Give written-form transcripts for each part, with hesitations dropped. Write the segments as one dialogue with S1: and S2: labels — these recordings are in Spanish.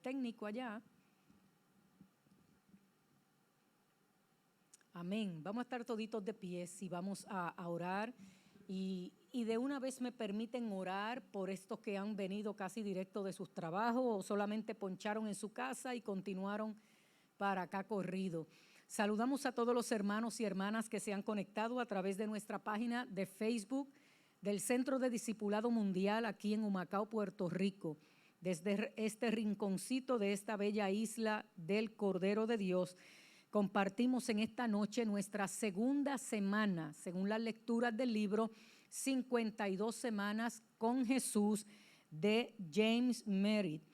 S1: técnico allá. Amén. Vamos a estar toditos de pies y vamos a orar. Y de una vez me permiten orar por estos que han venido casi directo de sus trabajos o solamente poncharon en su casa y continuaron para acá corrido. Saludamos a todos los hermanos y hermanas que se han conectado a través de nuestra página de Facebook del Centro de Discipulado Mundial aquí en Humacao, Puerto Rico. Desde este rinconcito de esta bella isla del Cordero de Dios, compartimos en esta noche nuestra segunda semana, según las lecturas del libro 52 semanas con Jesús de James Merritt,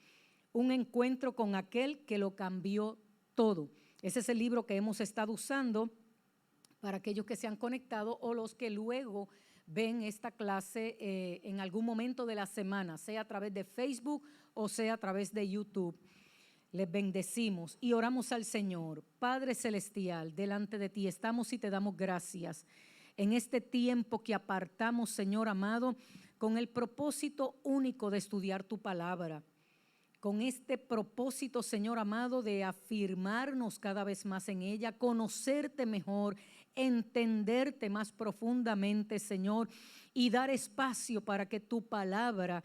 S1: un encuentro con aquel que lo cambió todo. Ese es el libro que hemos estado usando para aquellos que se han conectado o los que luego ven esta clase en algún momento de la semana, sea a través de Facebook o sea a través de YouTube. Les bendecimos y oramos al Señor. Padre Celestial, delante de ti estamos y te damos gracias en este tiempo que apartamos, Señor amado, con el propósito único de estudiar tu palabra. Con este propósito, Señor amado, de afirmarnos cada vez más en ella, conocerte mejor, entenderte más profundamente, Señor, y dar espacio para que tu palabra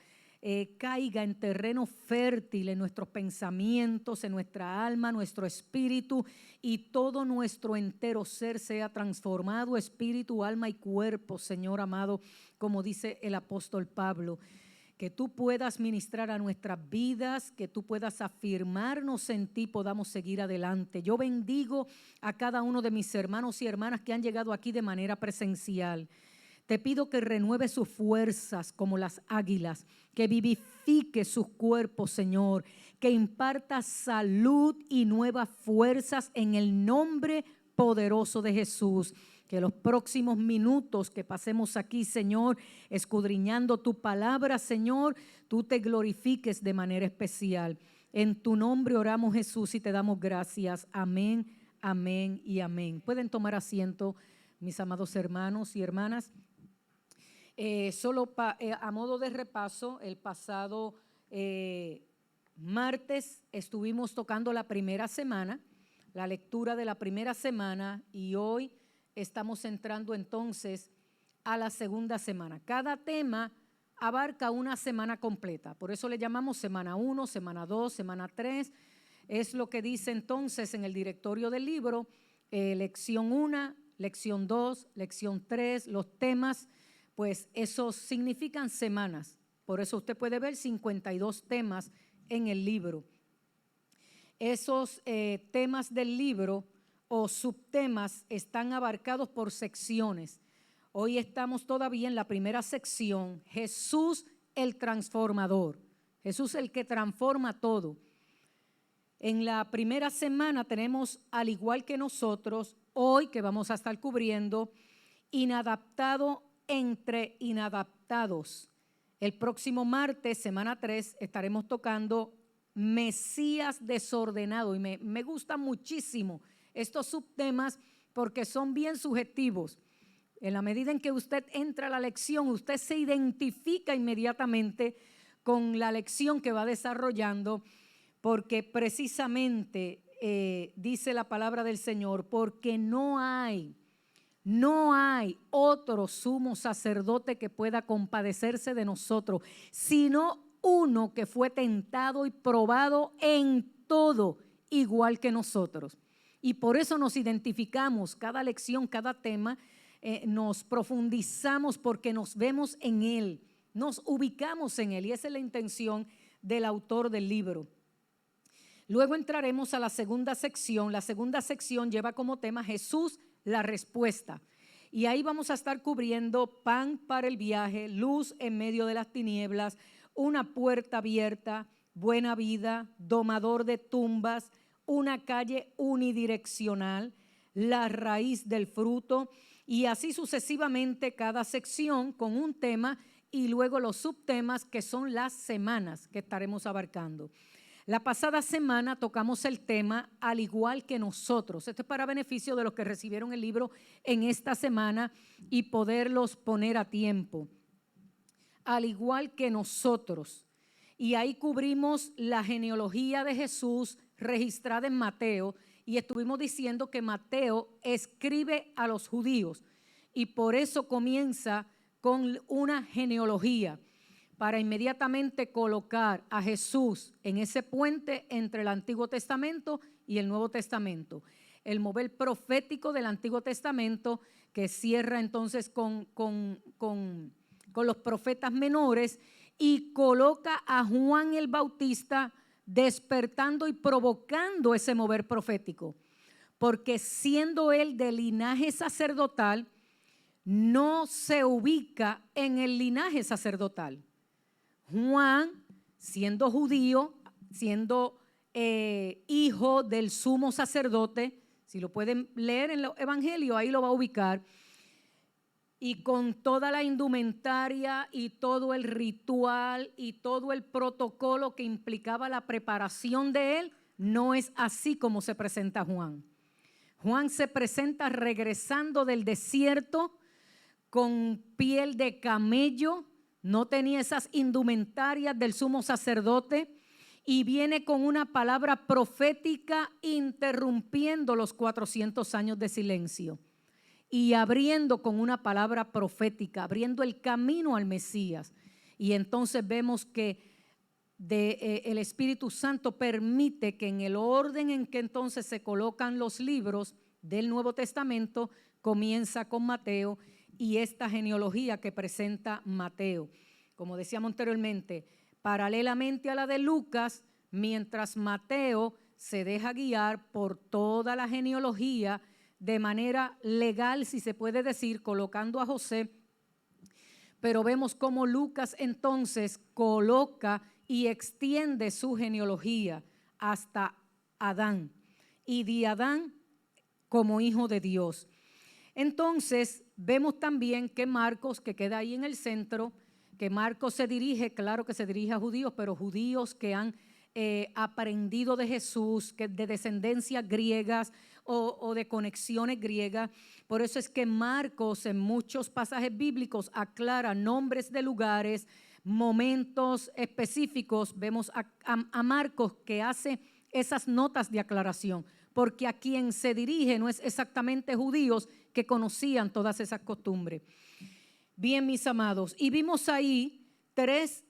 S1: caiga en terreno fértil en nuestros pensamientos, en nuestra alma, nuestro espíritu y todo nuestro entero ser sea transformado, espíritu, alma y cuerpo, Señor amado, como dice el apóstol Pablo. Que tú puedas ministrar a nuestras vidas, que tú puedas afirmarnos en ti, podamos seguir adelante. Yo bendigo a cada uno de mis hermanos y hermanas que han llegado aquí de manera presencial. Te pido que renueve sus fuerzas como las águilas, que vivifique sus cuerpos, Señor, que imparta salud y nuevas fuerzas en el nombre poderoso de Jesús. Que los próximos minutos que pasemos aquí, Señor, escudriñando tu palabra, Señor, tú te glorifiques de manera especial. En tu nombre oramos, Jesús, y te damos gracias. Amén, amén y amén. Pueden tomar asiento, mis amados hermanos y hermanas. A modo de repaso, el pasado martes estuvimos tocando la primera semana, la lectura de la primera semana, y hoy estamos entrando entonces a la segunda semana. Cada tema abarca una semana completa, por eso le llamamos semana 1, semana 2, semana 3. Es lo que dice entonces en el directorio del libro, lección 1, lección 2, lección 3, los temas, pues esos significan semanas. Por eso usted puede ver 52 temas en el libro. Esos temas del libro o subtemas están abarcados por secciones. Hoy estamos todavía en la primera sección, Jesús el transformador. Jesús el que transforma todo. En la primera semana tenemos, al igual que nosotros, hoy que vamos a estar cubriendo, inadaptado entre inadaptados. El próximo martes, semana 3, estaremos tocando Mesías desordenado. Y me gustan muchísimo estos subtemas porque son bien subjetivos. En la medida en que usted entra a la lección, usted se identifica inmediatamente con la lección que va desarrollando, porque precisamente dice la palabra del Señor, porque no hay otro sumo sacerdote que pueda compadecerse de nosotros, sino uno que fue tentado y probado en todo, igual que nosotros. Y por eso nos identificamos, cada lección, cada tema, nos profundizamos porque nos vemos en Él, nos ubicamos en Él, y esa es la intención del autor del libro. Luego entraremos a la segunda sección. La segunda sección lleva como tema Jesús, la respuesta. Y ahí vamos a estar cubriendo pan para el viaje, luz en medio de las tinieblas, una puerta abierta, buena vida, domador de tumbas, una calle unidireccional, la raíz del fruto, y así sucesivamente cada sección con un tema y luego los subtemas que son las semanas que estaremos abarcando. La pasada semana tocamos el tema al igual que nosotros. Esto es para beneficio de los que recibieron el libro en esta semana y poderlos poner a tiempo. Al igual que nosotros. y ahí cubrimos la genealogía de Jesús registrada en Mateo, y estuvimos diciendo que Mateo escribe a los judíos y por eso comienza con una genealogía para inmediatamente colocar a Jesús en ese puente entre el Antiguo Testamento y el Nuevo Testamento. El mover profético del Antiguo Testamento que cierra entonces con los profetas menores y coloca a Juan el Bautista despertando y provocando ese mover profético, porque siendo él de linaje sacerdotal, no se ubica en el linaje sacerdotal. Juan, siendo judío, siendo hijo del sumo sacerdote, si lo pueden leer en el Evangelio, ahí lo va a ubicar, y con toda la indumentaria y todo el ritual y todo el protocolo que implicaba la preparación de él, no es así como se presenta Juan. Juan se presenta regresando del desierto con piel de camello, no tenía esas indumentarias del sumo sacerdote y viene con una palabra profética interrumpiendo los 400 años de silencio y abriendo con una palabra profética, abriendo el camino al Mesías. Y entonces vemos que el Espíritu Santo permite que en el orden en que entonces se colocan los libros del Nuevo Testamento, comienza con Mateo y esta genealogía que presenta Mateo. Como decíamos anteriormente, paralelamente a la de Lucas, mientras Mateo se deja guiar por toda la genealogía de manera legal, si se puede decir, colocando a José, pero vemos cómo Lucas entonces coloca y extiende su genealogía hasta Adán y de Adán como hijo de Dios. Entonces vemos también que Marcos, que queda ahí en el centro, que Marcos se dirige, claro que se dirige a judíos, pero judíos que han aprendido de Jesús, que de descendencias griegas o de conexiones griegas. Por eso es que Marcos en muchos pasajes bíblicos aclara nombres de lugares, momentos específicos. Vemos a Marcos que hace esas notas de aclaración, porque a quien se dirige no es exactamente judíos que conocían todas esas costumbres. Bien, mis amados, y vimos ahí tres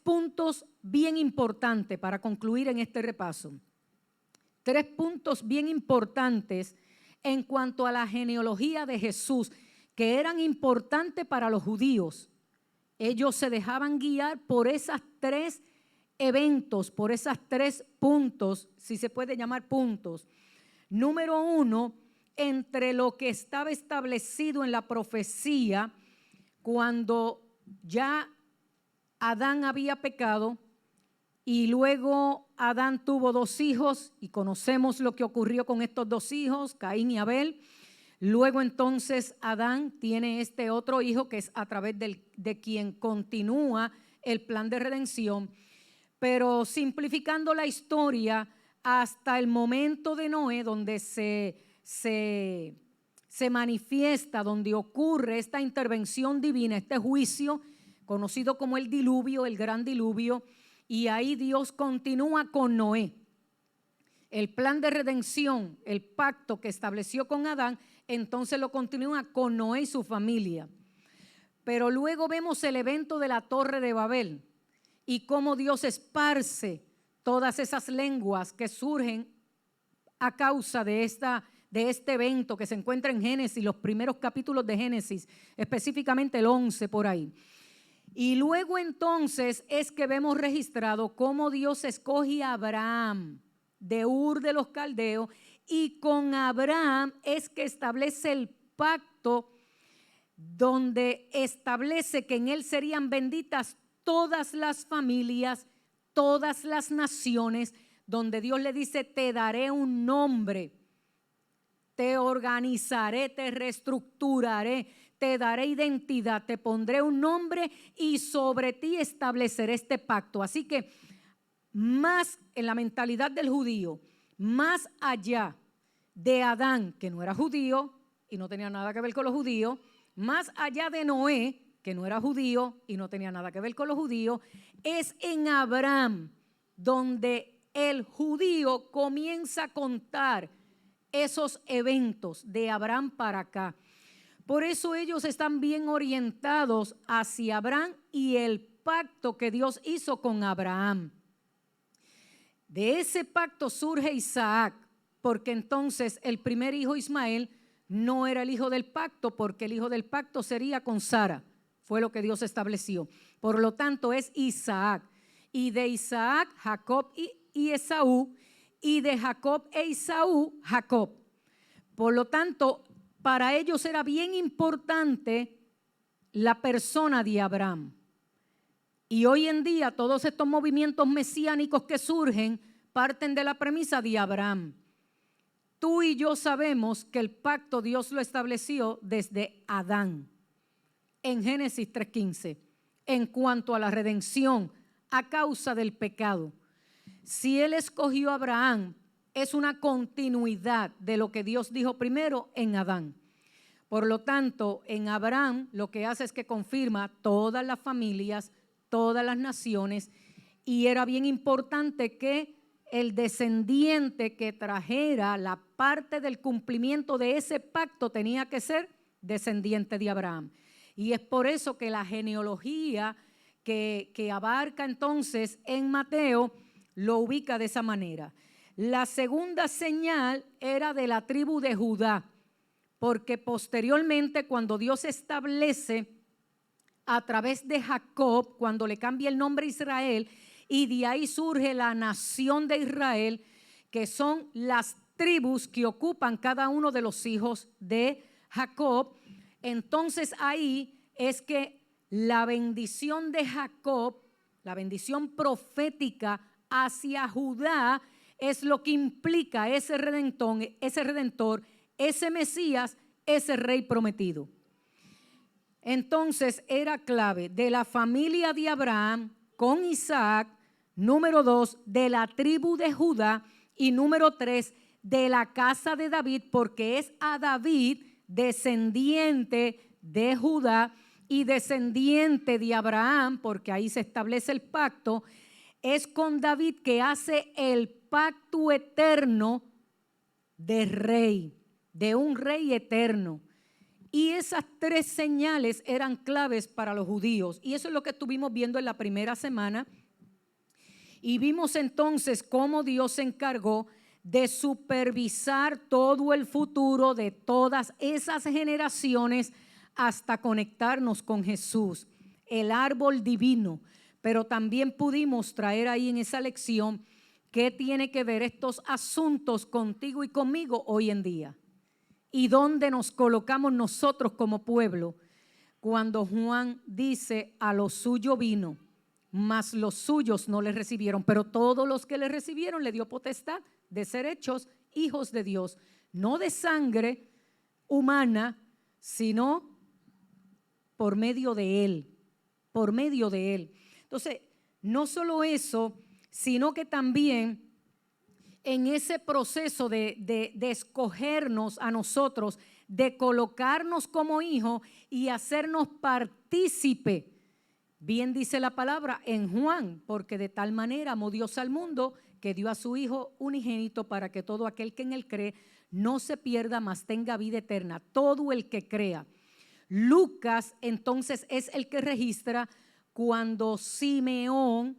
S1: puntos bien importantes para concluir en este repaso. 3 puntos bien importantes en cuanto a la genealogía de Jesús, que eran importantes para los judíos. Ellos se dejaban guiar por esos 3 eventos, por esos 3 puntos, si se puede llamar puntos. Número 1, entre lo que estaba establecido en la profecía cuando ya Adán había pecado y luego Adán tuvo 2 hijos y conocemos lo que ocurrió con estos 2 hijos, Caín y Abel. Luego entonces Adán tiene este otro hijo que es a través de quien continúa el plan de redención. Pero simplificando la historia hasta el momento de Noé, donde se manifiesta, donde ocurre esta intervención divina, este juicio conocido como el diluvio, el gran diluvio, y ahí Dios continúa con Noé. El plan de redención, el pacto que estableció con Adán, entonces lo continúa con Noé y su familia. Pero luego vemos el evento de la Torre de Babel y cómo Dios esparce todas esas lenguas que surgen a causa de este evento que se encuentra en Génesis, los primeros capítulos de Génesis, específicamente el 11 por ahí. Y luego entonces es que vemos registrado cómo Dios escoge a Abraham de Ur de los Caldeos y con Abraham es que establece el pacto donde establece que en él serían benditas todas las familias, todas las naciones, donde Dios le dice: te daré un nombre, te organizaré, te reestructuraré, te daré identidad, te pondré un nombre y sobre ti estableceré este pacto. Así que más en la mentalidad del judío, más allá de Adán, que no era judío y no tenía nada que ver con los judíos, más allá de Noé, que no era judío y no tenía nada que ver con los judíos, es en Abraham donde el judío comienza a contar esos eventos de Abraham para acá. Por eso ellos están bien orientados hacia Abraham y el pacto que Dios hizo con Abraham. De ese pacto surge Isaac, porque entonces el primer hijo Ismael no era el hijo del pacto, porque el hijo del pacto sería con Sara, fue lo que Dios estableció. Por lo tanto es Isaac, y de Isaac Jacob y Esaú, y de Jacob e Esaú Jacob. Por lo tanto, para ellos era bien importante la persona de Abraham. Y hoy en día todos estos movimientos mesiánicos que surgen parten de la premisa de Abraham. Tú y yo sabemos que el pacto Dios lo estableció desde Adán, en Génesis 3:15, en cuanto a la redención a causa del pecado. Si Él escogió a Abraham, es una continuidad de lo que Dios dijo primero en Adán. Por lo tanto, en Abraham lo que hace es que confirma todas las familias, todas las naciones, y era bien importante que el descendiente que trajera la parte del cumplimiento de ese pacto tenía que ser descendiente de Abraham. Y es por eso que la genealogía que abarca entonces en Mateo lo ubica de esa manera. La segunda señal era de la tribu de Judá, porque posteriormente cuando Dios establece a través de Jacob, cuando le cambia el nombre a Israel, y de ahí surge la nación de Israel, que son las tribus que ocupan cada uno de los hijos de Jacob. Entonces ahí es que la bendición de Jacob, la bendición profética hacia Judá, es lo que implica ese redentor, ese Mesías, ese rey prometido. Entonces era clave de la familia de Abraham con Isaac, número 2, de la tribu de Judá, y número 3, de la casa de David, porque es a David, descendiente de Judá y descendiente de Abraham, porque ahí se establece el pacto. Es con David que hace el pacto eterno de rey, de un rey eterno. Y esas tres señales eran claves para los judíos. Y eso es lo que estuvimos viendo en la primera semana. Y vimos entonces cómo Dios se encargó de supervisar todo el futuro de todas esas generaciones hasta conectarnos con Jesús, el árbol divino. Pero también pudimos traer ahí en esa lección qué tiene que ver estos asuntos contigo y conmigo hoy en día. Y dónde nos colocamos nosotros como pueblo cuando Juan dice: a lo suyo vino, mas los suyos no le recibieron, pero todos los que le recibieron le dio potestad de ser hechos hijos de Dios, no de sangre humana, sino por medio de Él, por medio de Él. Entonces, no solo eso, sino que también en ese proceso de escogernos a nosotros, de colocarnos como hijos y hacernos partícipe. Bien dice la palabra en Juan, porque de tal manera amó Dios al mundo que dio a su Hijo unigénito para que todo aquel que en Él cree no se pierda, mas tenga vida eterna. Todo el que crea. Lucas entonces es el que registra cuando Simeón,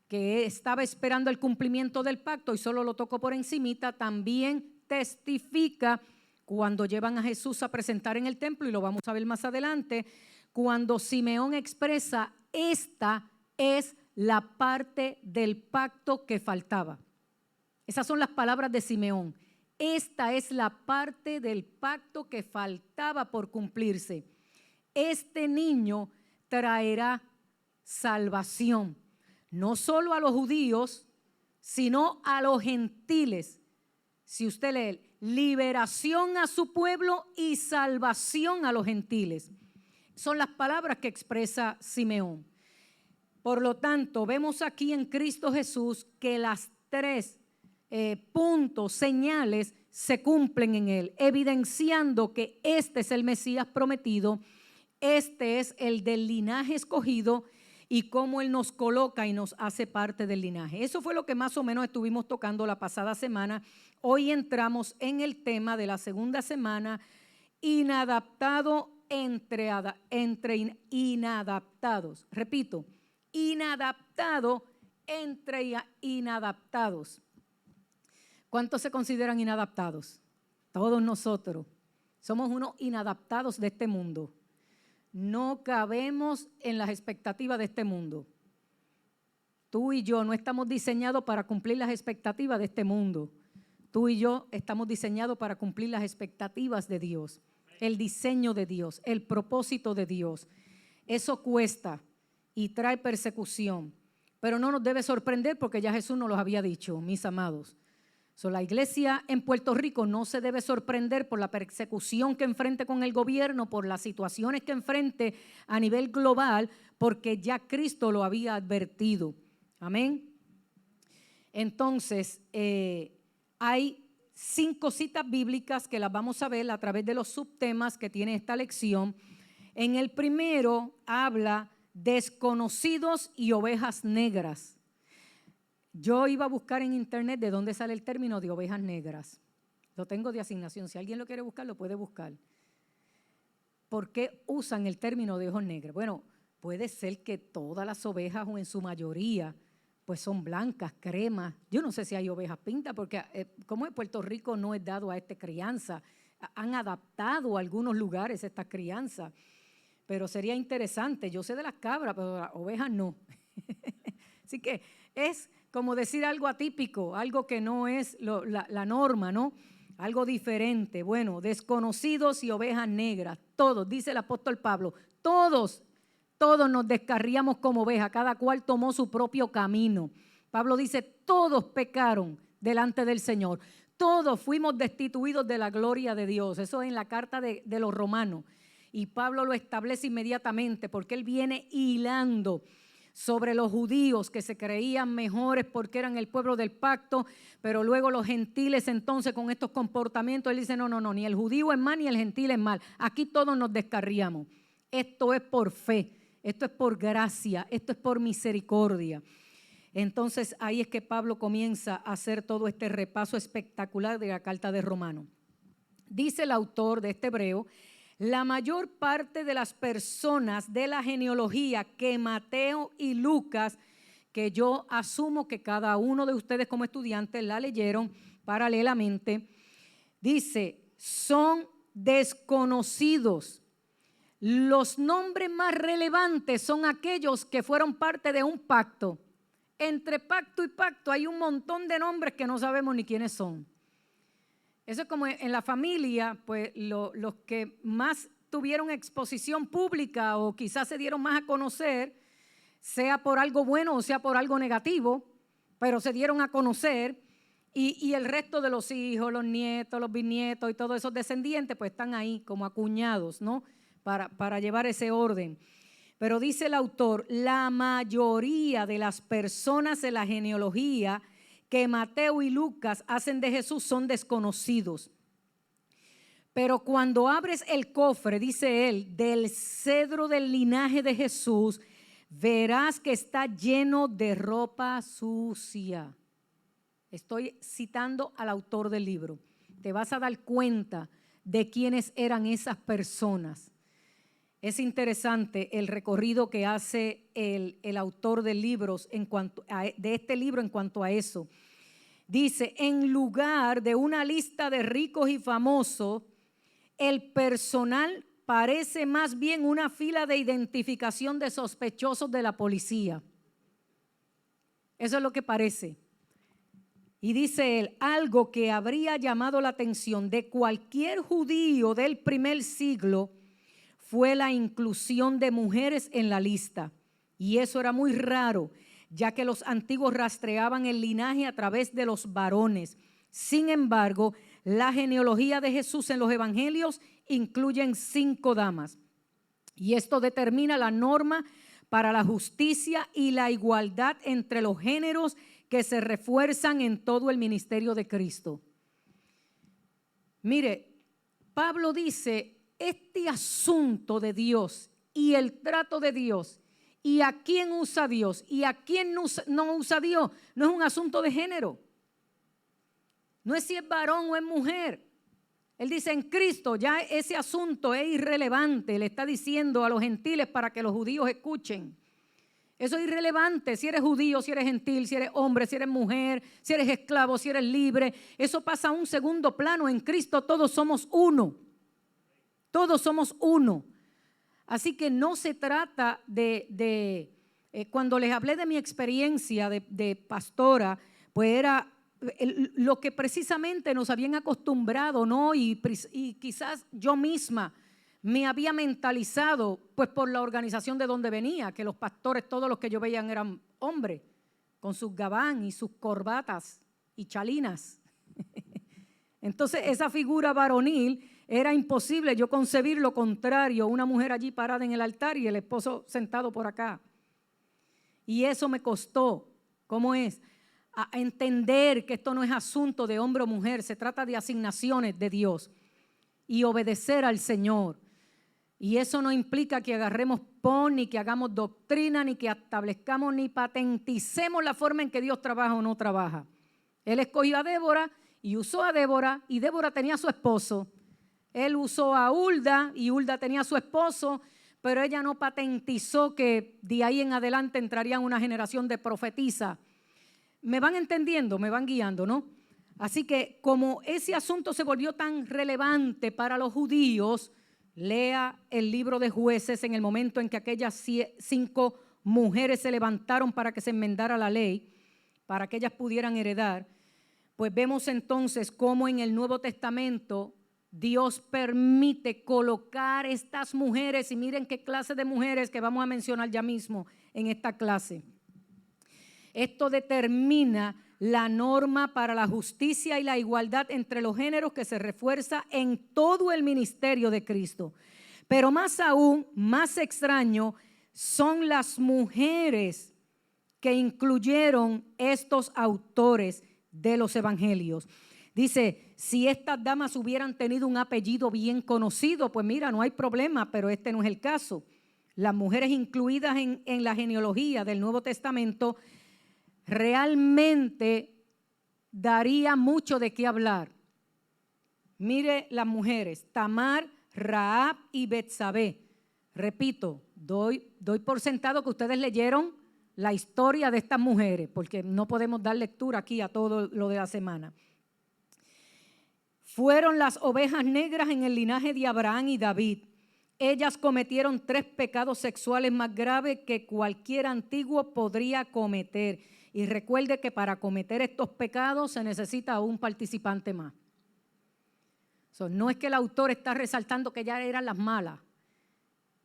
S1: que estaba esperando el cumplimiento del pacto y solo lo tocó por encimita, también testifica cuando llevan a Jesús a presentar en el templo, y lo vamos a ver más adelante, cuando Simeón expresa: esta es la parte del pacto que faltaba. Esas son las palabras de Simeón. Esta es la parte del pacto que faltaba por cumplirse. Este niño traerá salvación, no solo a los judíos, sino a los gentiles. Si usted lee, liberación a su pueblo y salvación a los gentiles. Son las palabras que expresa Simeón. Por lo tanto, vemos aquí en Cristo Jesús que las tres puntos, señales, se cumplen en Él, evidenciando que este es el Mesías prometido, Este es el del linaje escogido y cómo Él nos coloca y nos hace parte del linaje. Eso fue lo que más o menos estuvimos tocando la pasada semana. Hoy entramos en el tema de la segunda semana, inadaptado entre inadaptados. Repito, inadaptado entre inadaptados. ¿Cuántos se consideran inadaptados? Todos nosotros. Somos unos inadaptados de este mundo. No cabemos en las expectativas de este mundo. Tú y yo no estamos diseñados para cumplir las expectativas de este mundo. Tú y yo estamos diseñados para cumplir las expectativas de Dios, el diseño de Dios, el propósito de Dios. Eso cuesta y trae persecución, pero no nos debe sorprender porque ya Jesús nos los había dicho, mis amados. La iglesia en Puerto Rico no se debe sorprender por la persecución que enfrente con el gobierno, por las situaciones que enfrente a nivel global, porque ya Cristo lo había advertido. Amén. Entonces, hay 5 citas bíblicas que las vamos a ver a través de los subtemas que tiene esta lección. En el primero habla desconocidos y ovejas negras. Yo iba a buscar en internet de dónde sale el término de ovejas negras. Lo tengo de asignación. Si alguien lo quiere buscar, lo puede buscar. ¿Por qué usan el término de ojos negros? Bueno, puede ser que todas las ovejas o en su mayoría pues son blancas, cremas. Yo no sé si hay ovejas pintas porque como en Puerto Rico no es dado a esta crianza, han adaptado a algunos lugares esta crianza. Pero sería interesante. Yo sé de las cabras, pero de las ovejas no. Así que es como decir algo atípico, algo que no es la norma, ¿no? Algo diferente. Bueno, desconocidos y ovejas negras, todos, dice el apóstol Pablo, todos nos descarriamos como ovejas, cada cual tomó su propio camino. Pablo dice, todos pecaron delante del Señor, todos fuimos destituidos de la gloria de Dios. Eso es en la carta de los Romanos. Y Pablo lo establece inmediatamente porque él viene hilando sobre los judíos que se creían mejores porque eran el pueblo del pacto, pero luego los gentiles entonces con estos comportamientos, él dice no, ni el judío es mal ni el gentil es mal, aquí todos nos descarriamos. Esto es por fe, esto es por gracia, esto es por misericordia. Entonces ahí es que Pablo comienza a hacer todo este repaso espectacular de la carta de Romanos. Dice el autor de este hebreo, la mayor parte de las personas de la genealogía que Mateo y Lucas, que yo asumo que cada uno de ustedes como estudiantes la leyeron paralelamente, dice, son desconocidos. Los nombres más relevantes son aquellos que fueron parte de un pacto. Entre pacto y pacto hay un montón de nombres que no sabemos ni quiénes son. Eso es como en la familia, pues los que más tuvieron exposición pública o quizás se dieron más a conocer, sea por algo bueno o sea por algo negativo, pero se dieron a conocer y el resto de los hijos, los nietos, los bisnietos y todos esos descendientes pues están ahí como acuñados, ¿no? Para llevar ese orden. Pero dice el autor, la mayoría de las personas en la genealogía que Mateo y Lucas hacen de Jesús son desconocidos. Pero cuando abres el cofre, dice él, del cedro del linaje de Jesús, verás que está lleno de ropa sucia. Estoy citando al autor del libro. Te vas a dar cuenta de quiénes eran esas personas. Es interesante el recorrido que hace el autor de libros de este libro en cuanto a eso. Dice, en lugar de una lista de ricos y famosos, el personal parece más bien una fila de identificación de sospechosos de la policía. Eso es lo que parece. Y dice él, algo que habría llamado la atención de cualquier judío del primer siglo fue la inclusión de mujeres en la lista. Y eso era muy raro, ya que los antiguos rastreaban el linaje a través de los varones. Sin embargo, la genealogía de Jesús en los evangelios incluyen 5 damas. Y esto determina la norma para la justicia y la igualdad entre los géneros que se refuerzan en todo el ministerio de Cristo. Mire, Pablo dice, este asunto de Dios y el trato de Dios y a quién usa Dios y a quién no usa Dios no es un asunto de género. No es si es varón o es mujer. Él dice en Cristo ya ese asunto es irrelevante. Le está diciendo a los gentiles para que los judíos escuchen. Eso es irrelevante si eres judío, si eres gentil, si eres hombre, si eres mujer, si eres esclavo, si eres libre. Eso pasa a un segundo plano. En Cristo todos somos uno. Todos somos uno. Así que no se trata cuando les hablé de mi experiencia de pastora, pues era lo que precisamente nos habían acostumbrado, ¿no? Y quizás yo misma me había mentalizado, pues por la organización de donde venía, que los pastores, todos los que yo veía eran hombres, con sus gabán y sus corbatas y chalinas. Entonces esa figura varonil era imposible yo concebir lo contrario, una mujer allí parada en el altar y el esposo sentado por acá. Y eso me costó. ¿Cómo es? A entender que esto no es asunto de hombre o mujer, se trata de asignaciones de Dios y obedecer al Señor. Y eso no implica que agarremos ni que hagamos doctrina, ni que establezcamos, ni patenticemos la forma en que Dios trabaja o no trabaja. Él escogió a Débora y usó a Débora, y Débora tenía a su esposo. Él usó a Hulda y Hulda tenía a su esposo, pero ella no patentizó que de ahí en adelante entraría una generación de profetisas. ¿Me van entendiendo? ¿Me van guiando, no? Así que como ese asunto se volvió tan relevante para los judíos, lea el libro de Jueces en el momento en que aquellas 5 mujeres se levantaron para que se enmendara la ley, para que ellas pudieran heredar. Pues vemos entonces cómo en el Nuevo Testamento Dios permite colocar estas mujeres, y miren qué clase de mujeres que vamos a mencionar ya mismo en esta clase. Esto determina la norma para la justicia y la igualdad entre los géneros que se refuerza en todo el ministerio de Cristo. Pero más aún, más extraño, son las mujeres que incluyeron estos autores de los evangelios. Dice, si estas damas hubieran tenido un apellido bien conocido, pues mira, no hay problema, pero este no es el caso. Las mujeres incluidas en la genealogía del Nuevo Testamento realmente daría mucho de qué hablar. Mire las mujeres, Tamar, Rahab y Betsabé. Repito, doy por sentado que ustedes leyeron la historia de estas mujeres, porque no podemos dar lectura aquí a todo lo de la semana. Fueron las ovejas negras en el linaje de Abraham y David. Ellas cometieron 3 pecados sexuales más graves que cualquier antiguo podría cometer. Y recuerde que para cometer estos pecados se necesita un participante más. No es que el autor está resaltando que ya eran las malas,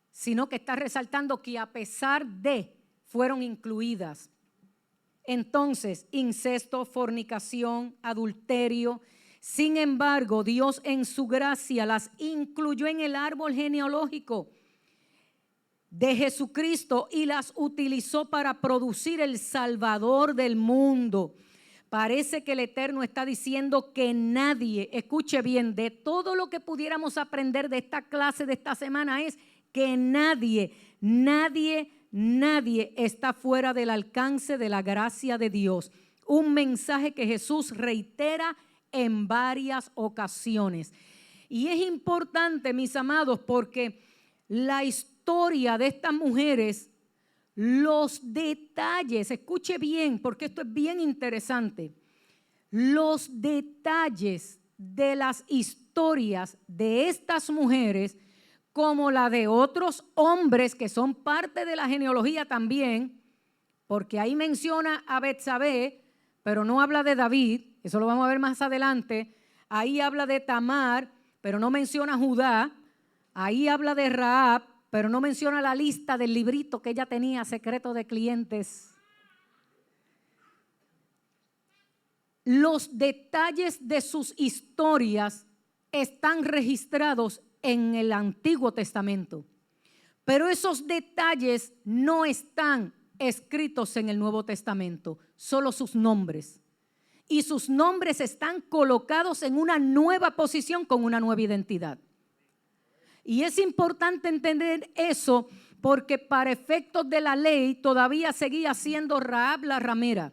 S1: sino que está resaltando que a pesar de fueron incluidas. Entonces, incesto, fornicación, adulterio. Sin embargo, Dios en su gracia las incluyó en el árbol genealógico de Jesucristo y las utilizó para producir el Salvador del mundo. Parece que el Eterno está diciendo que nadie, escuche bien, de todo lo que pudiéramos aprender de esta clase de esta semana es que nadie está fuera del alcance de la gracia de Dios. Un mensaje que Jesús reitera en varias ocasiones. Y es importante, mis amados, porque la historia de estas mujeres, los detalles, escuche bien, porque esto es bien interesante, los detalles de las historias de estas mujeres, como la de otros hombres que son parte de la genealogía también, porque ahí menciona a Betsabé, pero no habla de David, eso lo vamos a ver más adelante. Ahí habla de Tamar, pero no menciona a Judá. Ahí habla de Rahab, pero no menciona la lista del librito que ella tenía, secreto de clientes. Los detalles de sus historias están registrados en el Antiguo Testamento, pero esos detalles no están escritos en el Nuevo Testamento, solo sus nombres. Y sus nombres están colocados en una nueva posición con una nueva identidad. Y es importante entender eso porque para efectos de la ley todavía seguía siendo Rahab la ramera.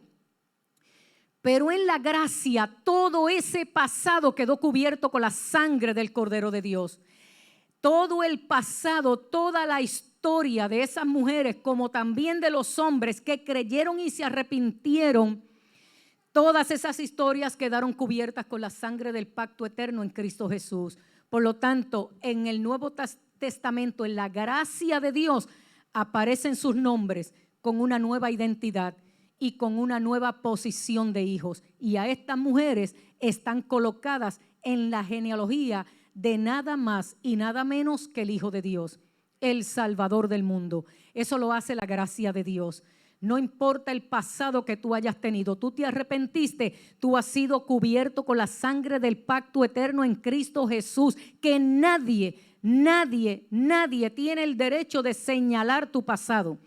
S1: Pero en la gracia todo ese pasado quedó cubierto con la sangre del Cordero de Dios. Todo el pasado, toda la historia de esas mujeres, como también de los hombres que creyeron y se arrepintieron, todas esas historias quedaron cubiertas con la sangre del pacto eterno en Cristo Jesús. Por lo tanto, en el Nuevo Testamento, en la gracia de Dios, aparecen sus nombres con una nueva identidad y con una nueva posición de hijos. Y a estas mujeres están colocadas en la genealogía de nada más y nada menos que el Hijo de Dios, el Salvador del mundo. Eso lo hace la gracia de Dios. No importa el pasado que tú hayas tenido, tú te arrepentiste, tú has sido cubierto con la sangre del pacto eterno en Cristo Jesús, que nadie tiene el derecho de señalar tu pasado.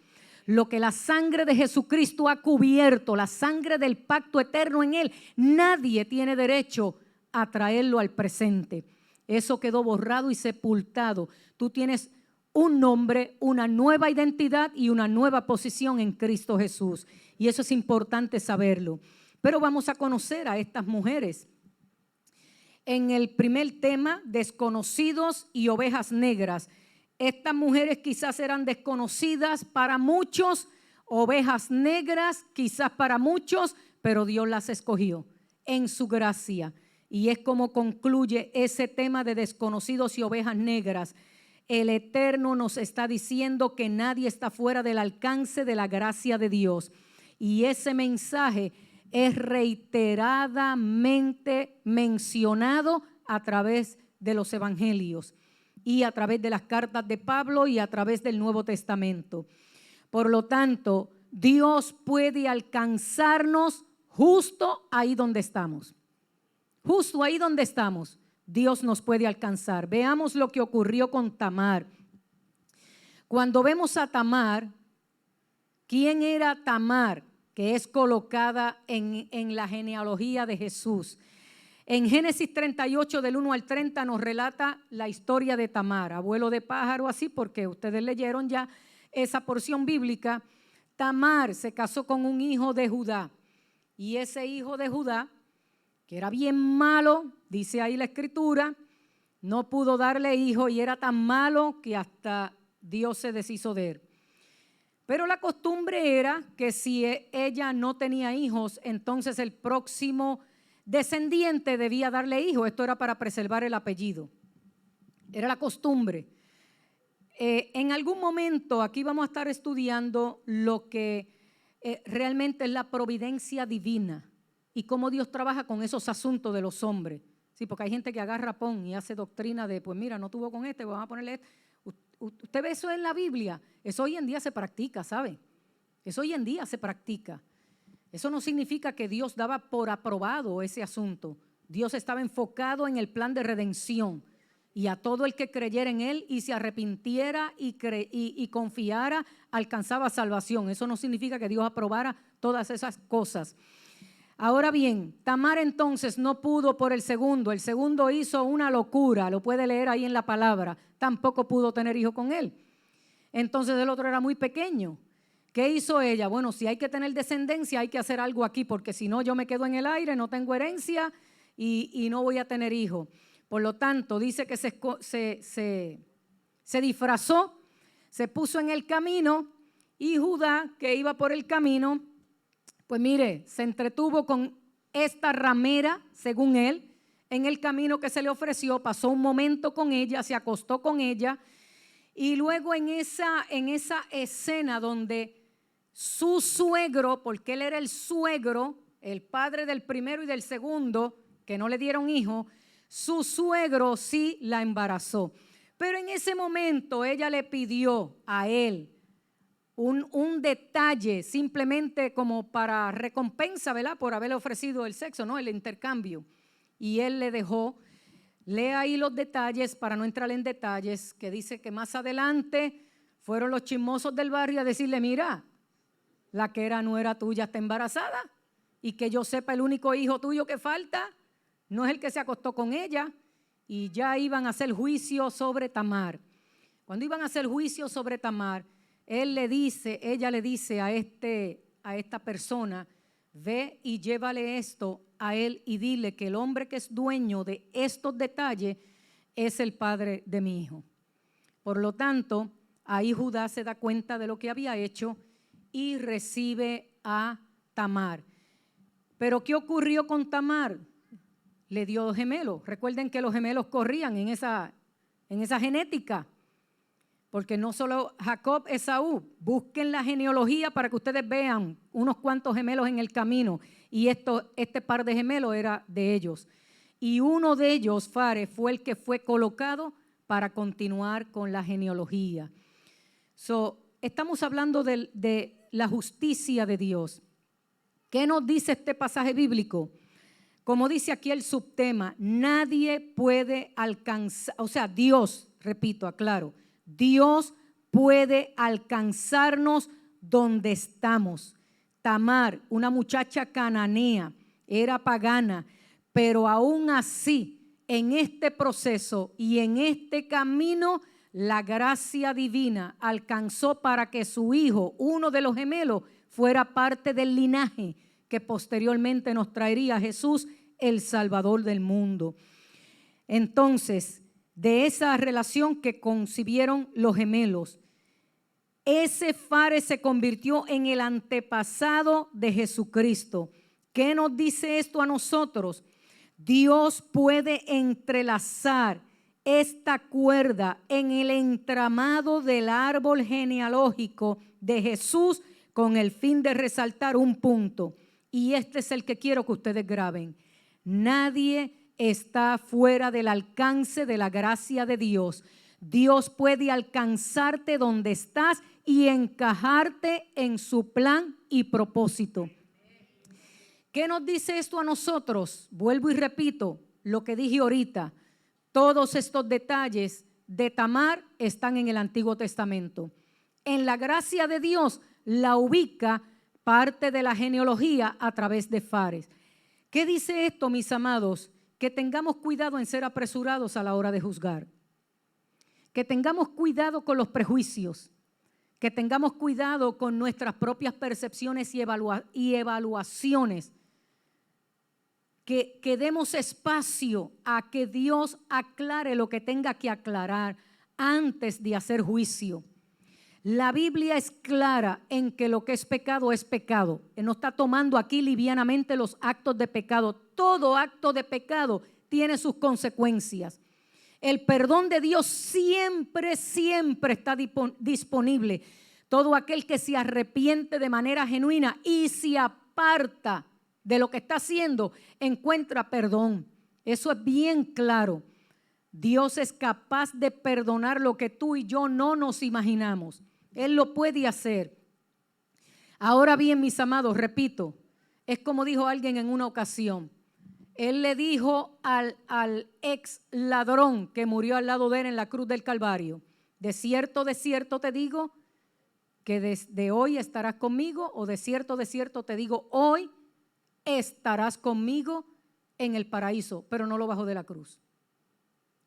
S1: Lo que la sangre de Jesucristo ha cubierto, la sangre del pacto eterno en Él, nadie tiene derecho a traerlo al presente. Eso quedó borrado y sepultado. Tú tienes un nombre, una nueva identidad y una nueva posición en Cristo Jesús. Y eso es importante saberlo. Pero vamos a conocer a estas mujeres. En el primer tema, desconocidos y ovejas negras. Estas mujeres quizás eran desconocidas para muchos, ovejas negras quizás para muchos, pero Dios las escogió en su gracia. Y es como concluye ese tema de desconocidos y ovejas negras. El Eterno nos está diciendo que nadie está fuera del alcance de la gracia de Dios. Y ese mensaje es reiteradamente mencionado a través de los evangelios y a través de las cartas de Pablo y a través del Nuevo Testamento. Por lo tanto, Dios puede alcanzarnos justo ahí donde estamos. Justo ahí donde estamos, Dios nos puede alcanzar. Veamos lo que ocurrió con Tamar. Cuando vemos a Tamar, ¿quién era Tamar? Que es colocada en la genealogía de Jesús. En Génesis 38, del 1 al 30, nos relata la historia de Tamar, abuelo de pájaro, así porque ustedes leyeron ya esa porción bíblica. Tamar se casó con un hijo de Judá, y ese hijo de Judá, que era bien malo, dice ahí la escritura, no pudo darle hijo y era tan malo que hasta Dios se deshizo de él. Pero la costumbre era que si ella no tenía hijos, entonces el próximo descendiente debía darle hijo. Esto era para preservar el apellido. Era la costumbre. En algún momento aquí vamos a estar estudiando lo que realmente es la providencia divina y cómo Dios trabaja con esos asuntos de los hombres. Sí, porque hay gente que agarra y hace doctrina de, pues mira, no tuvo con este, vamos a ponerle este. Usted ve eso en la Biblia. Eso hoy en día se practica, ¿sabe? Eso hoy en día se practica. Eso no significa que Dios daba por aprobado ese asunto. Dios estaba enfocado en el plan de redención. Y a todo el que creyera en Él y se arrepintiera y confiara, alcanzaba salvación. Eso no significa que Dios aprobara todas esas cosas. Ahora bien, Tamar entonces no pudo por el segundo. El segundo hizo una locura, lo puede leer ahí en la palabra. Tampoco pudo tener hijo con él. Entonces el otro era muy pequeño. ¿Qué hizo ella? Bueno, si hay que tener descendencia, hay que hacer algo aquí, porque si no yo me quedo en el aire, no tengo herencia y no voy a tener hijo. Por lo tanto, dice que se disfrazó, se puso en el camino y Judá, que iba por el camino, pues mire, se entretuvo con esta ramera, según él, en el camino que se le ofreció, pasó un momento con ella, se acostó con ella y luego en esa escena donde su suegro, porque él era el suegro, el padre del primero y del segundo, que no le dieron hijo, su suegro sí la embarazó. Pero en ese momento ella le pidió a él un detalle simplemente como para recompensa, ¿verdad? Por haberle ofrecido el sexo, ¿no? El intercambio. Y él le dejó, lea ahí los detalles para no entrar en detalles, que dice que más adelante fueron los chismosos del barrio a decirle, mira, la que era nuera tuya está embarazada y que yo sepa el único hijo tuyo que falta no es el que se acostó con ella. y ya iban a hacer juicio sobre Tamar. Cuando iban a hacer juicio sobre Tamar, ella le dice a esta persona, ve y llévale esto a él y dile que el hombre que es dueño de estos detalles es el padre de mi hijo. Por lo tanto, ahí Judá se da cuenta de lo que había hecho y recibe a Tamar. Pero ¿qué ocurrió con Tamar? Le dio gemelos. Recuerden que los gemelos corrían en esa genética. Porque no solo Jacob, Esaú. Busquen la genealogía para que ustedes vean unos cuantos gemelos en el camino. Y este par de gemelos era de ellos. Y uno de ellos, Fares, fue el que fue colocado para continuar con la genealogía. Estamos hablando de la justicia de Dios. ¿Qué nos dice este pasaje bíblico? Como dice aquí el subtema, nadie puede alcanzar, o sea, Dios, repito, aclaro, Dios puede alcanzarnos donde estamos. Tamar, una muchacha cananea, era pagana, pero aún así, en este proceso y en este camino, la gracia divina alcanzó para que su hijo, uno de los gemelos, fuera parte del linaje que posteriormente nos traería a Jesús, el Salvador del mundo. Entonces, de esa relación que concibieron los gemelos, ese Fares se convirtió en el antepasado de Jesucristo. ¿Qué nos dice esto a nosotros? Dios puede entrelazar esta cuerda en el entramado del árbol genealógico de Jesús con el fin de resaltar un punto. Y este es el que quiero que ustedes graben. Nadie está fuera del alcance de la gracia de Dios. Dios puede alcanzarte donde estás y encajarte en su plan y propósito. ¿Qué nos dice esto a nosotros? Vuelvo y repito lo que dije ahorita. Todos estos detalles de Tamar están en el Antiguo Testamento. En la gracia de Dios la ubica parte de la genealogía a través de Fares. ¿Qué dice esto, mis amados? Que tengamos cuidado en ser apresurados a la hora de juzgar. Que tengamos cuidado con los prejuicios. Que tengamos cuidado con nuestras propias percepciones y evaluaciones. Que demos espacio a que Dios aclare lo que tenga que aclarar antes de hacer juicio. La Biblia es clara en que lo que es pecado es pecado. Él no está tomando aquí livianamente los actos de pecado. Todo acto de pecado tiene sus consecuencias. El perdón de Dios siempre está disponible. Todo aquel que se arrepiente de manera genuina y se aparta de lo que está haciendo, encuentra perdón. Eso es bien claro. Dios es capaz de perdonar lo que tú y yo no nos imaginamos. Él lo puede hacer. Ahora bien, mis amados, repito, es como dijo alguien en una ocasión. Él le dijo al ex ladrón que murió al lado de él en la cruz del Calvario, de cierto te digo que desde hoy estarás conmigo, o de cierto te digo, hoy estarás conmigo en el paraíso, pero no lo bajó de la cruz.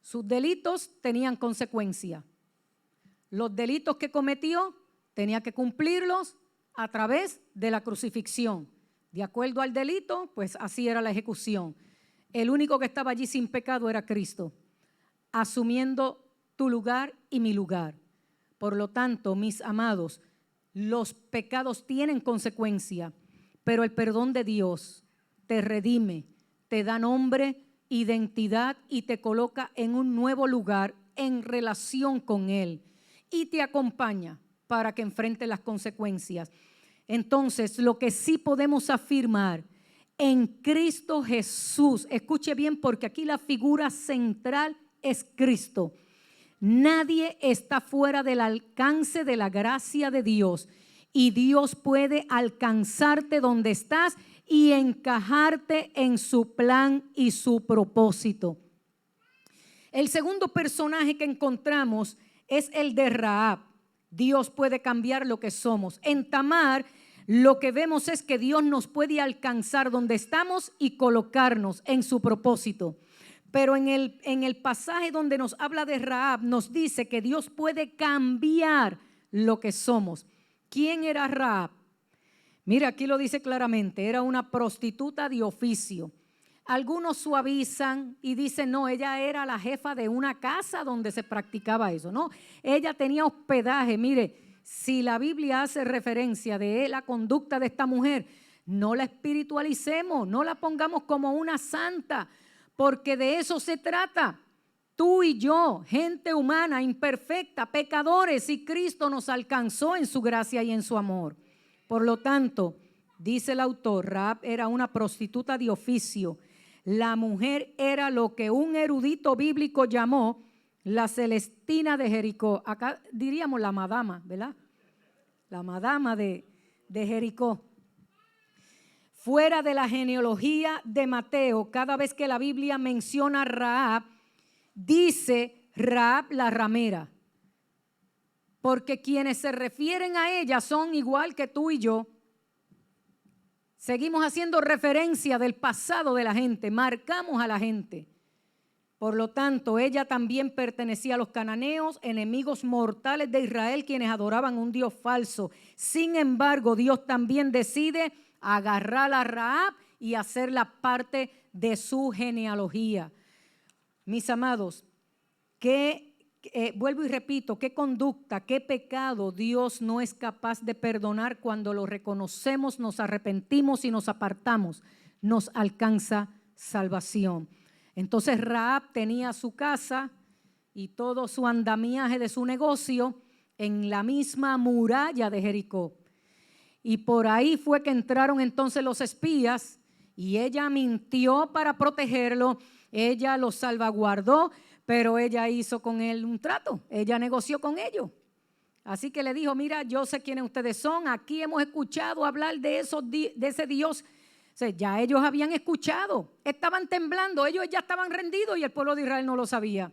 S1: Sus delitos tenían consecuencia. Los delitos que cometió tenía que cumplirlos a través de la crucifixión. De acuerdo al delito, pues así era la ejecución. El único que estaba allí sin pecado era Cristo, asumiendo tu lugar y mi lugar. Por lo tanto, mis amados, los pecados tienen consecuencia, pero el perdón de Dios te redime, te da nombre, identidad y te coloca en un nuevo lugar en relación con Él y te acompaña para que enfrente las consecuencias. Entonces, lo que sí podemos afirmar en Cristo Jesús, escuche bien porque aquí la figura central es Cristo. Nadie está fuera del alcance de la gracia de Dios y Dios puede alcanzarte donde estás y encajarte en su plan y su propósito. El segundo personaje que encontramos es el de Rahab. Dios puede cambiar lo que somos. En Tamar, lo que vemos es que Dios nos puede alcanzar donde estamos y colocarnos en su propósito. Pero en el pasaje donde nos habla de Rahab, nos dice que Dios puede cambiar lo que somos. ¿Quién era Rahab? Mira, aquí lo dice claramente, era una prostituta de oficio. Algunos suavizan y dicen, no, ella era la jefa de una casa donde se practicaba eso. No, ella tenía hospedaje. Mire, si la Biblia hace referencia de la conducta de esta mujer, no la espiritualicemos, no la pongamos como una santa, porque de eso se trata. Tú y yo, gente humana, imperfecta, pecadores, y Cristo nos alcanzó en su gracia y en su amor. Por lo tanto, dice el autor, Rahab era una prostituta de oficio. La mujer era lo que un erudito bíblico llamó la Celestina de Jericó. Acá diríamos la madama, ¿verdad? La madama de Jericó. Fuera de la genealogía de Mateo, cada vez que la Biblia menciona a Rahab, dice Rahab la ramera. Porque quienes se refieren a ella son igual que tú y yo. Seguimos haciendo referencia del pasado de la gente, marcamos a la gente. Por lo tanto, ella también pertenecía a los cananeos, enemigos mortales de Israel, quienes adoraban un Dios falso. Sin embargo, Dios también decide agarrar a Rahab y hacerla parte de su genealogía. Mis amados, vuelvo y repito, qué conducta, qué pecado Dios no es capaz de perdonar cuando lo reconocemos, nos arrepentimos y nos apartamos, nos alcanza salvación. Entonces Rahab tenía su casa y todo su andamiaje de su negocio en la misma muralla de Jericó. Y por ahí fue que entraron entonces los espías y ella mintió para protegerlo, ella lo salvaguardó, pero ella hizo con él un trato, ella negoció con ellos. Así que le dijo, mira, yo sé quiénes ustedes son, aquí hemos escuchado hablar de ese Dios. O sea, ya ellos habían escuchado, estaban temblando, ellos ya estaban rendidos y el pueblo de Israel no lo sabía.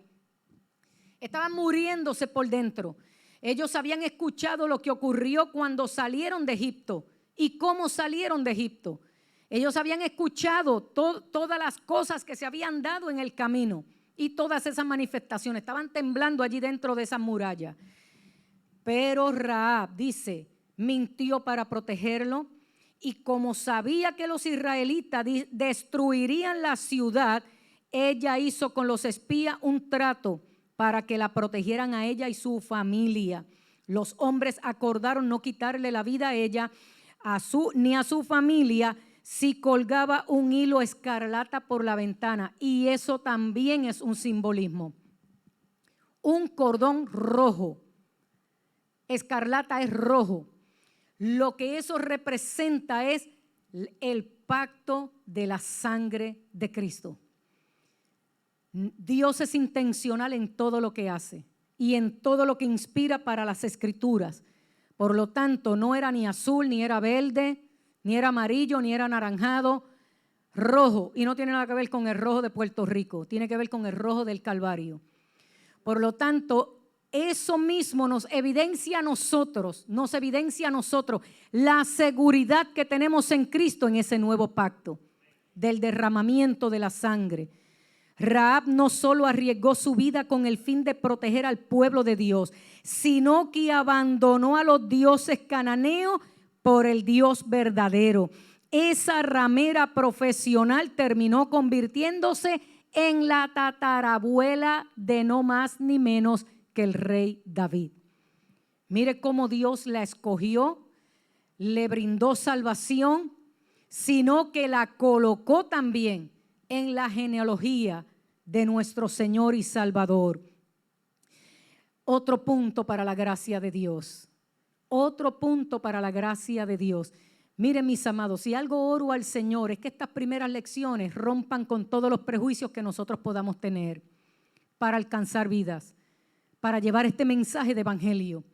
S1: Estaban muriéndose por dentro. Ellos habían escuchado lo que ocurrió cuando salieron de Egipto y cómo salieron de Egipto. Ellos habían escuchado todas las cosas que se habían dado en el camino y todas esas manifestaciones. Estaban temblando allí dentro de esas murallas. Pero Rahab, dice, mintió para protegerlo. Y como sabía que los israelitas destruirían la ciudad, ella hizo con los espías un trato para que la protegieran a ella y su familia. Los hombres acordaron no quitarle la vida a ella ni a su familia si colgaba un hilo escarlata por la ventana. Y eso también es un simbolismo. Un cordón rojo. Escarlata es rojo. Lo que eso representa es el pacto de la sangre de Cristo. Dios es intencional en todo lo que hace y en todo lo que inspira para las escrituras. Por lo tanto, no era ni azul, ni era verde, ni era amarillo, ni era anaranjado, rojo. Y no tiene nada que ver con el rojo de Puerto Rico, tiene que ver con el rojo del Calvario. Por lo tanto, eso mismo nos evidencia a nosotros la seguridad que tenemos en Cristo en ese nuevo pacto del derramamiento de la sangre. Rahab no solo arriesgó su vida con el fin de proteger al pueblo de Dios, sino que abandonó a los dioses cananeos por el Dios verdadero. Esa ramera profesional terminó convirtiéndose en la tatarabuela de no más ni menos que el rey David. Mire cómo Dios la escogió, le brindó salvación, sino que la colocó también en la genealogía de nuestro Señor y Salvador. Otro punto para la gracia de Dios. Otro punto para la gracia de Dios. Miren, mis amados, si algo oro al Señor es que estas primeras lecciones rompan con todos los prejuicios que nosotros podamos tener para alcanzar vidas, para llevar este mensaje de evangelio,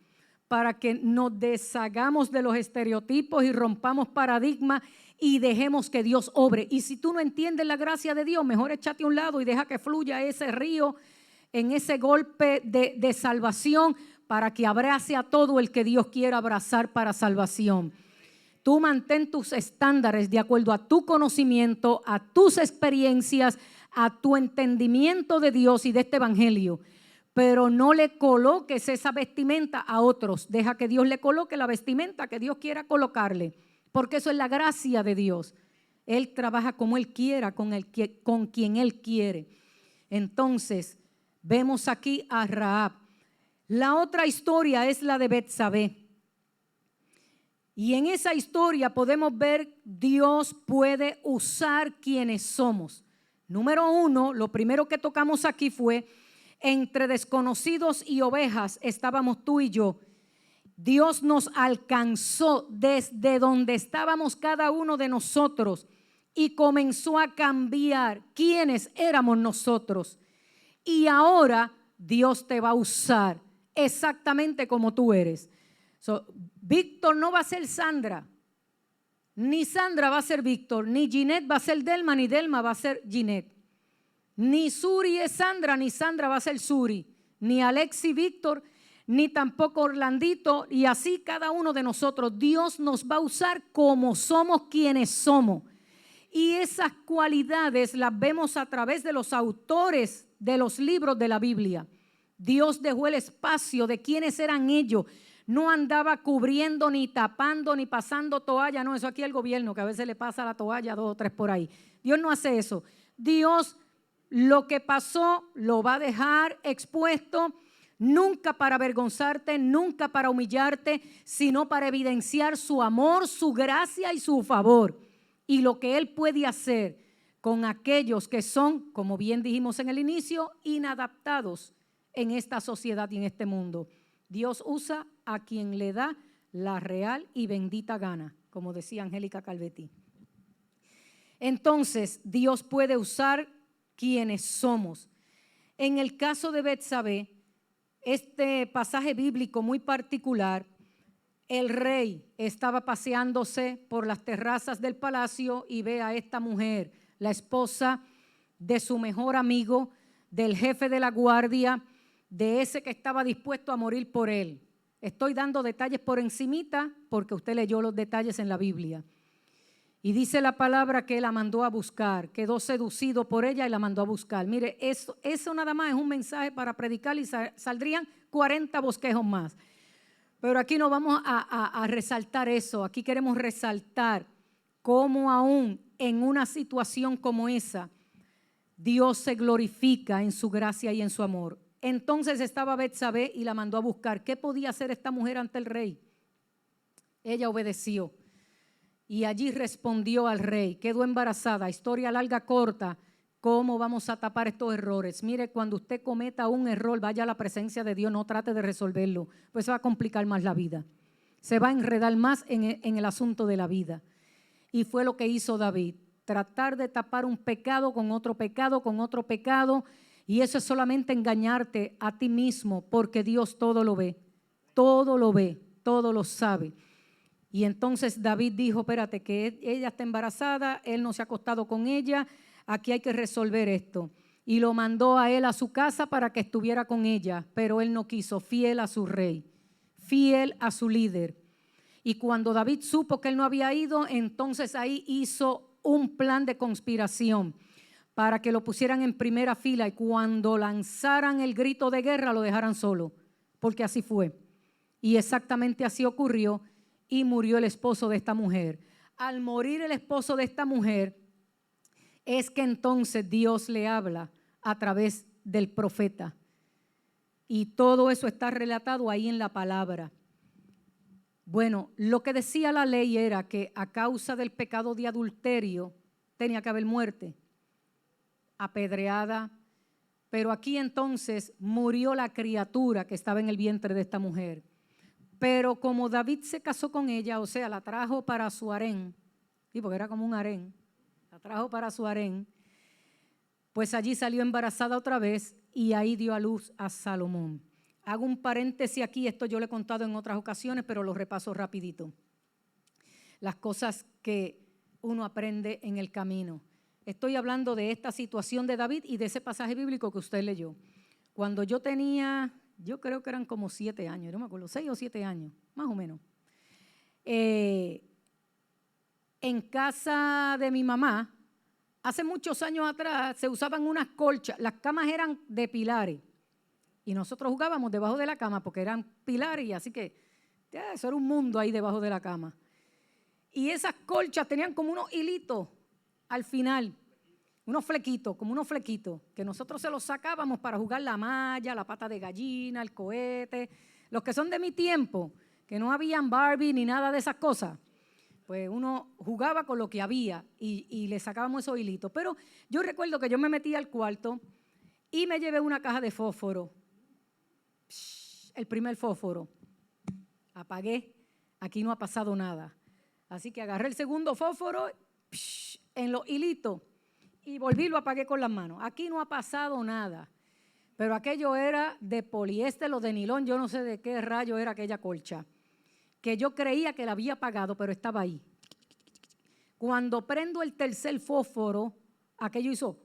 S1: para que nos deshagamos de los estereotipos y rompamos paradigmas y dejemos que Dios obre. Y si tú no entiendes la gracia de Dios, mejor échate a un lado y deja que fluya ese río en ese golpe de salvación para que abrace a todo el que Dios quiera abrazar para salvación. Tú mantén tus estándares de acuerdo a tu conocimiento, a tus experiencias, a tu entendimiento de Dios y de este evangelio. Pero no le coloques esa vestimenta a otros. Deja que Dios le coloque la vestimenta que Dios quiera colocarle. Porque eso es la gracia de Dios. Él trabaja como Él quiera, con quien Él quiere. Entonces, vemos aquí a Rahab. La otra historia es la de Betsabé. Y en esa historia podemos ver Dios puede usar quienes somos. Número 1, lo primero que tocamos aquí fue entre desconocidos y ovejas estábamos tú y yo. Dios nos alcanzó desde donde estábamos cada uno de nosotros y comenzó a cambiar quiénes éramos nosotros. Y ahora Dios te va a usar exactamente como tú eres. Víctor no va a ser Sandra, ni Sandra va a ser Víctor, ni Ginette va a ser Delma, ni Delma va a ser Ginette. Ni Suri es Sandra, ni Sandra va a ser Suri, ni Alexi Víctor, ni tampoco Orlandito, y así cada uno de nosotros. Dios nos va a usar como somos quienes somos. Y esas cualidades las vemos a través de los autores de los libros de la Biblia. Dios dejó el espacio de quiénes eran ellos. No andaba cubriendo, ni tapando, ni pasando toalla. No, eso aquí el gobierno, que a veces le pasa la toalla 2 o 3 por ahí. Dios no hace eso. Dios lo que pasó lo va a dejar expuesto, nunca para avergonzarte, nunca para humillarte, sino para evidenciar su amor, su gracia y su favor. Y lo que Él puede hacer con aquellos que son, como bien dijimos en el inicio, inadaptados en esta sociedad y en este mundo. Dios usa a quien le da la real y bendita gana, como decía Angélica Calvetti. Entonces, Dios puede usar quienes somos. En el caso de Betsabé, este pasaje bíblico muy particular, el rey estaba paseándose por las terrazas del palacio y ve a esta mujer, la esposa de su mejor amigo, del jefe de la guardia, de ese que estaba dispuesto a morir por él. Estoy dando detalles por encimita porque usted leyó los detalles en la Biblia. Y dice la palabra que él la mandó a buscar, quedó seducido por ella y la mandó a buscar. Mire, eso nada más es un mensaje para predicar y saldrían 40 bosquejos más. Pero aquí no vamos a resaltar eso, aquí queremos resaltar cómo aún en una situación como esa, Dios se glorifica en su gracia y en su amor. Entonces estaba Betsabé y la mandó a buscar. ¿Qué podía hacer esta mujer ante el rey? Ella obedeció y allí respondió al rey. Quedó embarazada. Historia larga, corta. ¿Cómo vamos a tapar estos errores? Mire, cuando usted cometa un error, vaya a la presencia de Dios, no trate de resolverlo, pues se va a complicar más la vida. Se va a enredar más en el asunto de la vida. Y fue lo que hizo David. Tratar de tapar un pecado con otro pecado, con otro pecado. Y eso es solamente engañarte a ti mismo, porque Dios todo lo ve, todo lo sabe. Y entonces David dijo, espérate, que ella está embarazada, él no se ha acostado con ella, aquí hay que resolver esto. Y lo mandó a él a su casa para que estuviera con ella, pero él no quiso, fiel a su rey, fiel a su líder. Y cuando David supo que él no había ido, entonces ahí hizo un plan de conspiración para que lo pusieran en primera fila y cuando lanzaran el grito de guerra lo dejaran solo, porque así fue. Y exactamente así ocurrió y murió el esposo de esta mujer. Al morir el esposo de esta mujer, es que entonces Dios le habla a través del profeta. Y todo eso está relatado ahí en la palabra. Bueno, lo que decía la ley era que a causa del pecado de adulterio tenía que haber muerte, apedreada, pero aquí entonces murió la criatura que estaba en el vientre de esta mujer. Pero como David se casó con ella, o sea, la trajo para su harén, porque era como un harén, la trajo para su harén, pues allí salió embarazada otra vez y ahí dio a luz a Salomón. Hago un paréntesis aquí, esto yo lo he contado en otras ocasiones, pero lo repaso rapidito. Las cosas que uno aprende en el camino. Estoy hablando de esta situación de David y de ese pasaje bíblico que usted leyó. Cuando yo tenía, yo creo que eran como 7 años, no me acuerdo, 6 o 7 años, más o menos. en casa de mi mamá, hace muchos años atrás se usaban unas colchas, las camas eran de pilares y nosotros jugábamos debajo de la cama porque eran pilares y así que eso era un mundo ahí debajo de la cama. Y esas colchas tenían como unos hilitos al final, unos flequitos, como unos flequitos, que nosotros se los sacábamos para jugar la malla, la pata de gallina, el cohete. Los que son de mi tiempo, que no habían Barbie ni nada de esas cosas, pues uno jugaba con lo que había y le sacábamos esos hilitos. Pero yo recuerdo que yo me metí al cuarto y me llevé una caja de fósforo. El primer fósforo. Apagué. Aquí no ha pasado nada. Así que agarré el segundo fósforo en los hilitos y volví y lo apagué con las manos. Aquí no ha pasado nada. Pero aquello era de poliéster o de nilón. Yo no sé de qué rayo era aquella colcha, que yo creía que la había apagado, pero estaba ahí. Cuando prendo el tercer fósforo, aquello hizo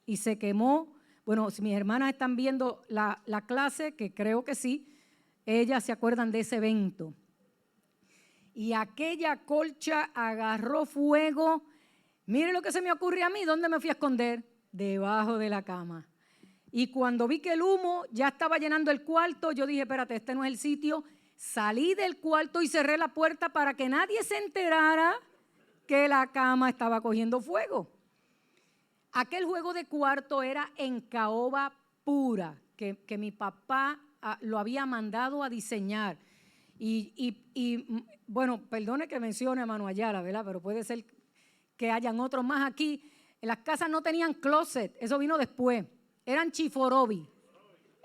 S1: y se quemó. Bueno, si mis hermanas están viendo la clase, que creo que sí, ellas se acuerdan de ese evento. Y aquella colcha agarró fuego. Mire lo que se me ocurre a mí, ¿dónde me fui a esconder? Debajo de la cama. Y cuando vi que el humo ya estaba llenando el cuarto, yo dije, espérate, este no es el sitio. Salí del cuarto y cerré la puerta para que nadie se enterara que la cama estaba cogiendo fuego. Aquel juego de cuarto era en caoba pura, que mi papá lo había mandado a diseñar. Y bueno, perdone que mencione a Manu Ayala, ¿verdad? Pero puede ser que hayan otros más aquí. Las casas no tenían closet, eso vino después. Eran chiforobi,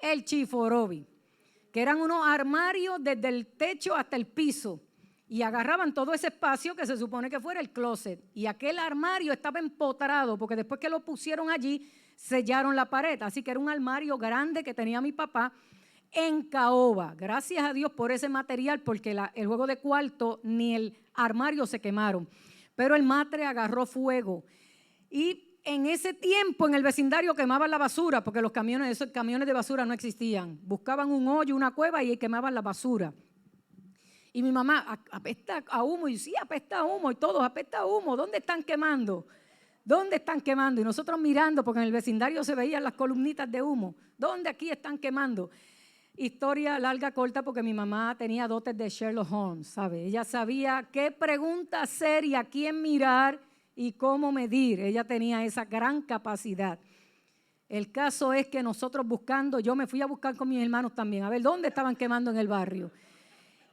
S1: el chiforobi, que eran unos armarios desde el techo hasta el piso y agarraban todo ese espacio que se supone que fuera el closet. Y aquel armario estaba empotrado porque después que lo pusieron allí, sellaron la pared. Así que era un armario grande que tenía mi papá en caoba. Gracias a Dios por ese material, porque el juego de cuarto ni el armario se quemaron. Pero el matre agarró fuego. Y en ese tiempo en el vecindario quemaban la basura, porque esos camiones de basura no existían. Buscaban un hoyo, una cueva y quemaban la basura. Y mi mamá, apesta a humo. Y sí, apesta a humo. Y todos, apesta a humo. ¿Dónde están quemando? ¿Dónde están quemando? Y nosotros mirando, porque en el vecindario se veían las columnitas de humo. ¿Dónde aquí están quemando? Historia larga, corta, porque mi mamá tenía dotes de Sherlock Holmes, ¿sabe? Ella sabía qué pregunta hacer y a quién mirar y cómo medir. Ella tenía esa gran capacidad. El caso es que nosotros buscando, yo me fui a buscar con mis hermanos también, a ver dónde estaban quemando en el barrio.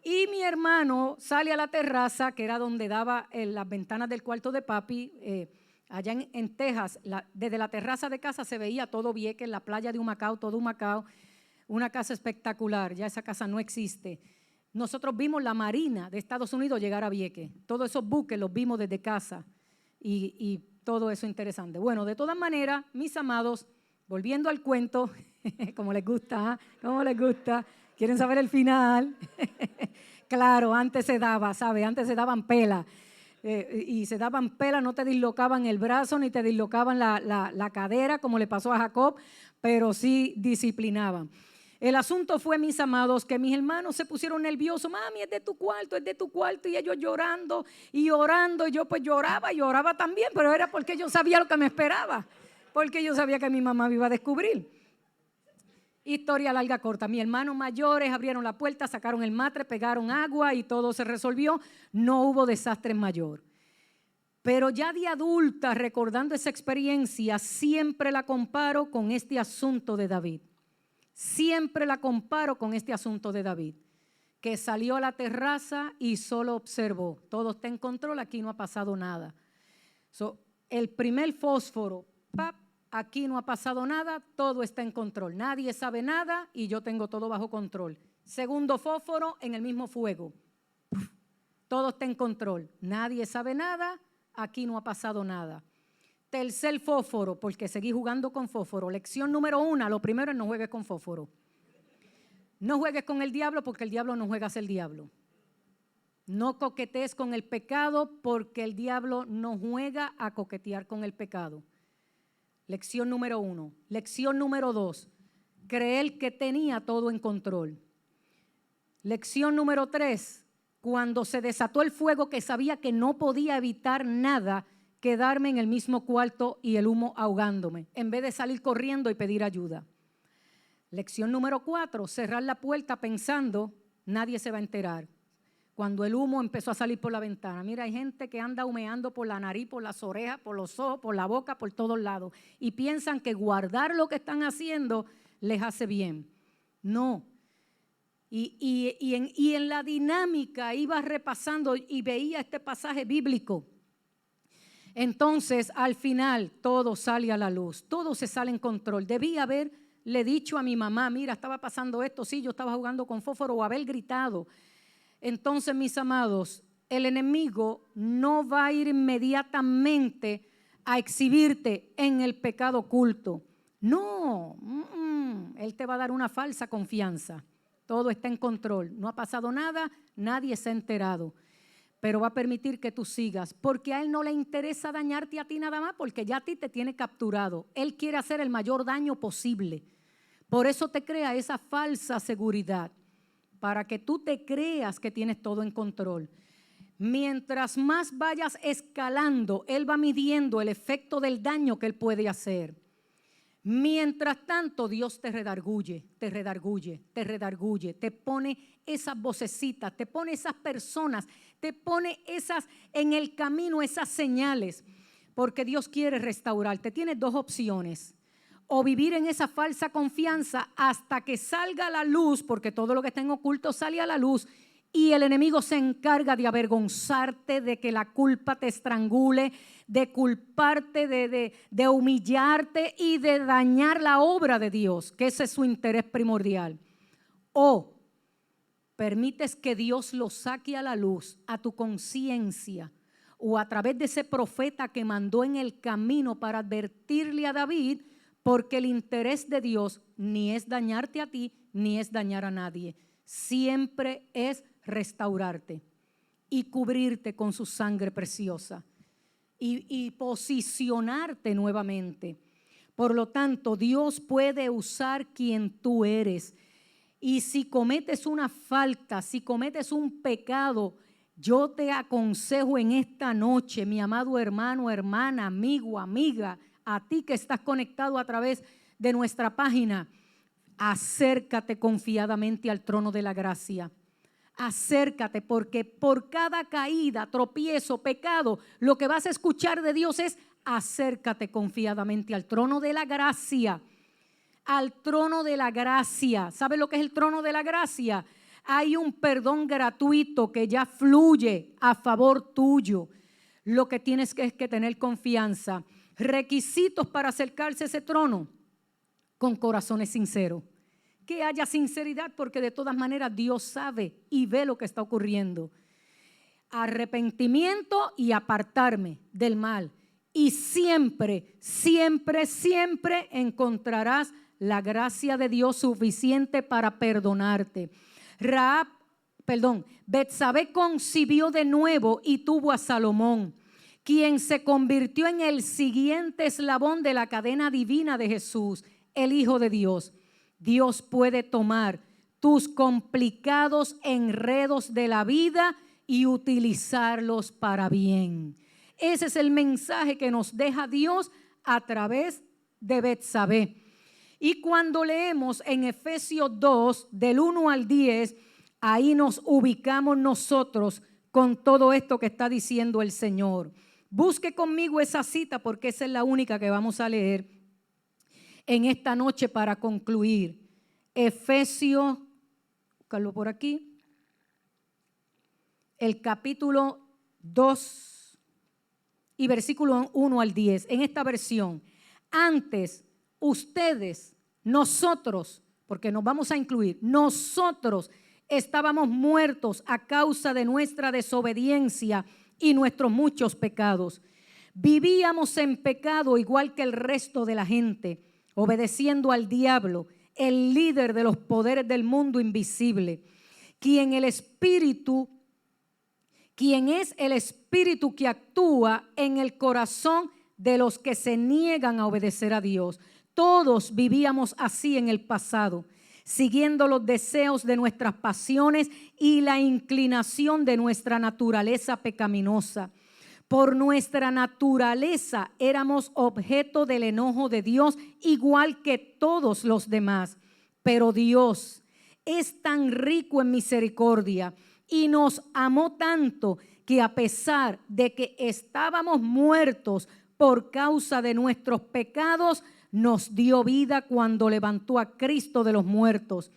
S1: Y mi hermano sale a la terraza, que era donde daba las ventanas del cuarto de papi, allá en Texas. Desde la terraza de casa se veía todo Vieques, la playa de Humacao, todo Humacao. Una casa espectacular, ya esa casa no existe. Nosotros vimos la Marina de Estados Unidos llegar a Vieques. Todos esos buques los vimos desde casa y todo eso interesante. Bueno, de todas maneras, mis amados, volviendo al cuento, como les gusta, ¿cómo les gusta? ¿Quieren saber el final? Claro, antes se daba, ¿sabe? Antes se daban pelas. Y se daban pelas, no te dislocaban el brazo ni te dislocaban la cadera, como le pasó a Jacob, pero sí disciplinaban. El asunto fue, mis amados, que mis hermanos se pusieron nerviosos. Mami, es de tu cuarto, y ellos llorando y orando. Y yo pues lloraba también, pero era porque yo sabía lo que me esperaba, porque yo sabía que mi mamá me iba a descubrir. Historia larga, corta. Mis hermanos mayores abrieron la puerta, sacaron el matre, pegaron agua y todo se resolvió. No hubo desastre mayor. Pero ya de adulta, recordando esa experiencia, siempre la comparo con este asunto de David. Siempre la comparo con este asunto de David, que salió a la terraza y solo observó. Todo está en control, aquí no ha pasado nada. El primer fósforo, ¡pap! Aquí no ha pasado nada, todo está en control. Nadie sabe nada y yo tengo todo bajo control. Segundo fósforo, en el mismo fuego. Todo está en control. Nadie sabe nada, aquí no ha pasado nada. Tercer fósforo, porque seguí jugando con fósforo. Lección número 1, lo primero es no juegues con fósforo. No juegues con el diablo porque el diablo no juega a ser diablo. No coquetees con el pecado porque el diablo no juega a coquetear con el pecado. Lección número 1. Lección número 2, creer que tenía todo en control. Lección número 3, cuando se desató el fuego, que sabía que no podía evitar nada, quedarme en el mismo cuarto y el humo ahogándome, en vez de salir corriendo y pedir ayuda. Lección número 4, cerrar la puerta pensando, nadie se va a enterar. Cuando el humo empezó a salir por la ventana. Mira, hay gente que anda humeando por la nariz, por las orejas, por los ojos, por la boca, por todos lados. Y piensan que guardar lo que están haciendo les hace bien. No. Y en la dinámica iba repasando y veía este pasaje bíblico. Entonces, al final, todo sale a la luz. Todo se sale en control. Debí haberle dicho a mi mamá, mira, estaba pasando esto. Sí, yo estaba jugando con fósforo, o haber gritado. Entonces, mis amados, el enemigo no va a ir inmediatamente a exhibirte en el pecado oculto. No, él te va a dar una falsa confianza. Todo está en control. No ha pasado nada, nadie se ha enterado. Pero va a permitir que tú sigas, porque a él no le interesa dañarte a ti nada más, porque ya a ti te tiene capturado. Él quiere hacer el mayor daño posible. Por eso te crea esa falsa seguridad, para que tú te creas que tienes todo en control. Mientras más vayas escalando, él va midiendo el efecto del daño que él puede hacer. Mientras tanto, Dios te redarguye, te redarguye, te redarguye, te pone esas vocecitas, te pone esas personas, te pone esas en el camino, esas señales, porque Dios quiere restaurarte. Tienes dos opciones: o vivir en esa falsa confianza hasta que salga a la luz, porque todo lo que está en oculto sale a la luz, y el enemigo se encarga de avergonzarte, de que la culpa te estrangule, de culparte, de humillarte y de dañar la obra de Dios, que ese es su interés primordial. O permites que Dios lo saque a la luz, a tu conciencia, o a través de ese profeta que mandó en el camino para advertirle a David, porque el interés de Dios ni es dañarte a ti, ni es dañar a nadie. Siempre es restaurarte y cubrirte con su sangre preciosa y posicionarte nuevamente. Por lo tanto, Dios puede usar quien tú eres. Y si cometes una falta, si cometes un pecado, yo te aconsejo en esta noche, mi amado hermano, hermana, amigo, amiga, a ti que estás conectado a través de nuestra página, acércate confiadamente al trono de la gracia. Acércate, porque por cada caída, tropiezo, pecado, lo que vas a escuchar de Dios es: acércate confiadamente al trono de la gracia. Al trono de la gracia. ¿Sabe lo que es el trono de la gracia? Hay un perdón gratuito que ya fluye a favor tuyo. Lo que tienes es que tener confianza. Requisitos para acercarse a ese trono: con corazones sinceros. Que haya sinceridad, porque de todas maneras Dios sabe y ve lo que está ocurriendo. Arrepentimiento y apartarme del mal. Y siempre, siempre, siempre encontrarás la gracia de Dios suficiente para perdonarte. Betsabé concibió de nuevo y tuvo a Salomón, quien se convirtió en el siguiente eslabón de la cadena divina de Jesús, el Hijo de Dios. Dios puede tomar tus complicados enredos de la vida y utilizarlos para bien. Ese es el mensaje que nos deja Dios a través de Betsabé. Y cuando leemos en Efesios 2, del 1 al 10, ahí nos ubicamos nosotros con todo esto que está diciendo el Señor. Busque conmigo esa cita, porque esa es la única que vamos a leer en esta noche para concluir. Efesios, búscalo por aquí, el capítulo 2 y versículo 1 al 10. En esta versión: antes ustedes, nosotros, porque nos vamos a incluir, nosotros estábamos muertos a causa de nuestra desobediencia y nuestros muchos pecados. Vivíamos en pecado igual que el resto de la gente, obedeciendo al diablo, el líder de los poderes del mundo invisible, quien es el espíritu que actúa en el corazón de los que se niegan a obedecer a Dios. Todos vivíamos así en el pasado, siguiendo los deseos de nuestras pasiones y la inclinación de nuestra naturaleza pecaminosa. Por nuestra naturaleza éramos objeto del enojo de Dios, igual que todos los demás. Pero Dios es tan rico en misericordia y nos amó tanto que a pesar de que estábamos muertos por causa de nuestros pecados, nos dio vida cuando levantó a Cristo de los muertos.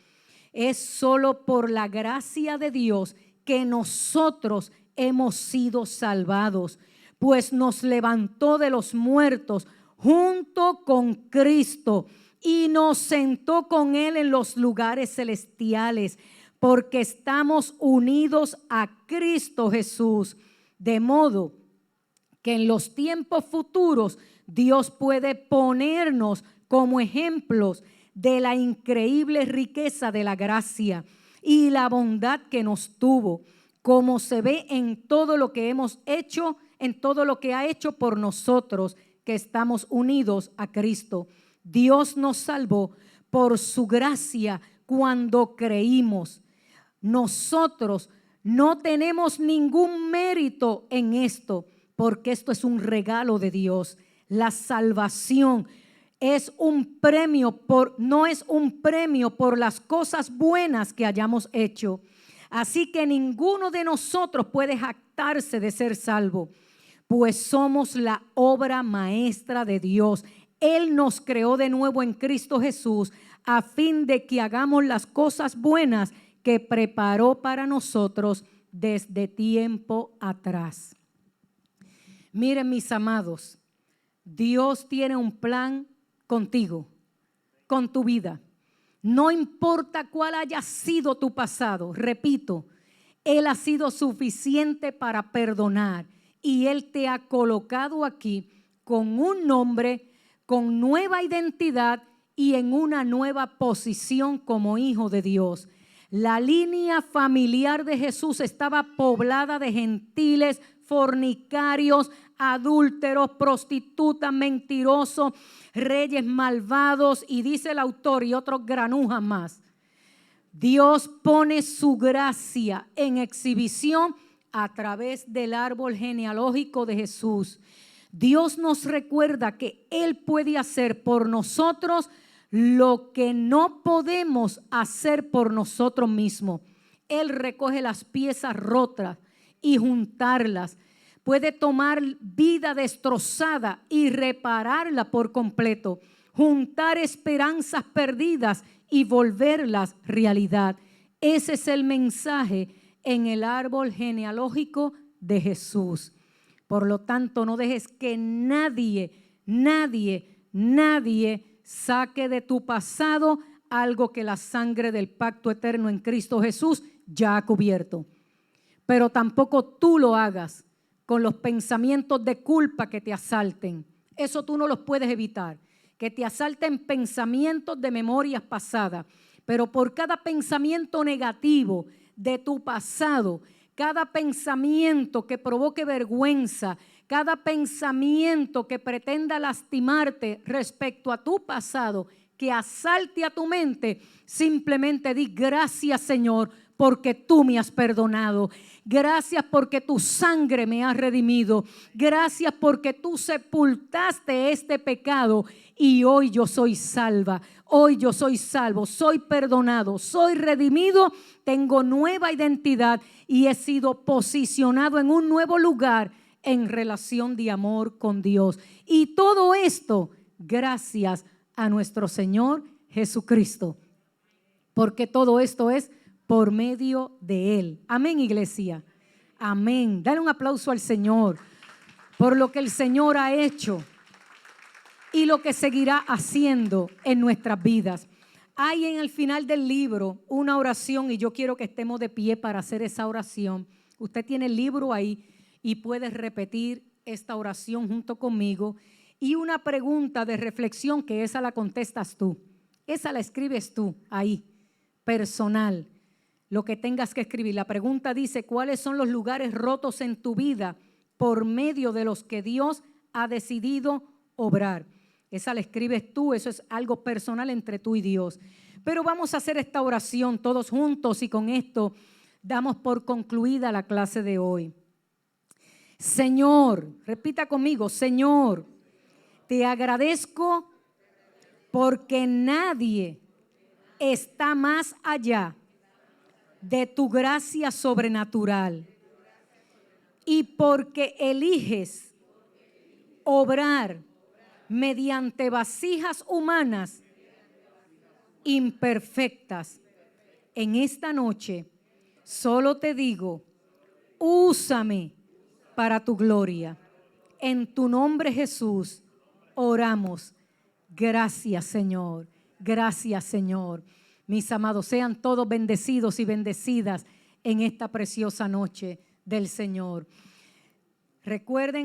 S1: Es solo por la gracia de Dios que nosotros hemos sido salvados, pues nos levantó de los muertos junto con Cristo y nos sentó con Él en los lugares celestiales, porque estamos unidos a Cristo Jesús, de modo que en los tiempos futuros Dios puede ponernos como ejemplos de la increíble riqueza de la gracia y la bondad que nos tuvo, como se ve en todo lo que hemos hecho, en todo lo que ha hecho por nosotros que estamos unidos a Cristo. Dios nos salvó por su gracia cuando creímos. Nosotros no tenemos ningún mérito en esto, porque esto es un regalo de Dios. La salvación es un premio no es un premio por las cosas buenas que hayamos hecho. Así que ninguno de nosotros puede jactarse de ser salvo, pues somos la obra maestra de Dios. Él nos creó de nuevo en Cristo Jesús a fin de que hagamos las cosas buenas que preparó para nosotros desde tiempo atrás. Miren, mis amados, Dios tiene un plan contigo, con tu vida. No importa cuál haya sido tu pasado, repito, Él ha sido suficiente para perdonar y Él te ha colocado aquí con un nombre, con nueva identidad y en una nueva posición como hijo de Dios. La línea familiar de Jesús estaba poblada de gentiles, fornicarios, adúlteros, prostitutas, mentirosos, reyes malvados y dice el autor y otros granujas más. Dios pone su gracia en exhibición a través del árbol genealógico de Jesús. Dios nos recuerda que Él puede hacer por nosotros lo que no podemos hacer por nosotros mismos. Él recoge las piezas rotas y juntarlas. Puede tomar vida destrozada y repararla por completo. Juntar esperanzas perdidas y volverlas realidad. Ese es el mensaje en el árbol genealógico de Jesús. Por lo tanto, no dejes que nadie saque de tu pasado algo que la sangre del pacto eterno en Cristo Jesús ya ha cubierto. Pero tampoco tú lo hagas con los pensamientos de culpa que te asalten. Eso tú no los puedes evitar. Que te asalten pensamientos de memorias pasadas. Pero por cada pensamiento negativo de tu pasado, cada pensamiento que provoque vergüenza, cada pensamiento que pretenda lastimarte respecto a tu pasado, que asalte a tu mente, simplemente di gracias, Señor, porque tú me has perdonado. Gracias porque tu sangre me ha redimido. Gracias porque tú sepultaste este pecado y hoy yo soy salva. Hoy yo soy salvo, soy perdonado, soy redimido, tengo nueva identidad y he sido posicionado en un nuevo lugar en relación de amor con Dios. Y todo esto gracias a nuestro Señor Jesucristo, porque todo esto es por medio de Él. Amén, iglesia. Amén. Dale un aplauso al Señor por lo que el Señor ha hecho y lo que seguirá haciendo en nuestras vidas. Hay en el final del libro una oración y yo quiero que estemos de pie para hacer esa oración. Usted tiene el libro ahí y puede repetir esta oración junto conmigo. Y una pregunta de reflexión que esa la contestas tú. Esa la escribes tú ahí, personal. Lo que tengas que escribir. La pregunta dice, ¿cuáles son los lugares rotos en tu vida por medio de los que Dios ha decidido obrar? Esa la escribes tú, eso es algo personal entre tú y Dios. Pero vamos a hacer esta oración todos juntos y con esto damos por concluida la clase de hoy. Señor, repita conmigo, Señor, te agradezco porque nadie está más allá de tu gracia sobrenatural y porque eliges obrar mediante vasijas humanas imperfectas. En esta noche solo te digo, úsame para tu gloria. En tu nombre, Jesús, oramos. Gracias, Señor. Gracias, Señor. Mis amados, sean todos bendecidos y bendecidas en esta preciosa noche del Señor. Recuerden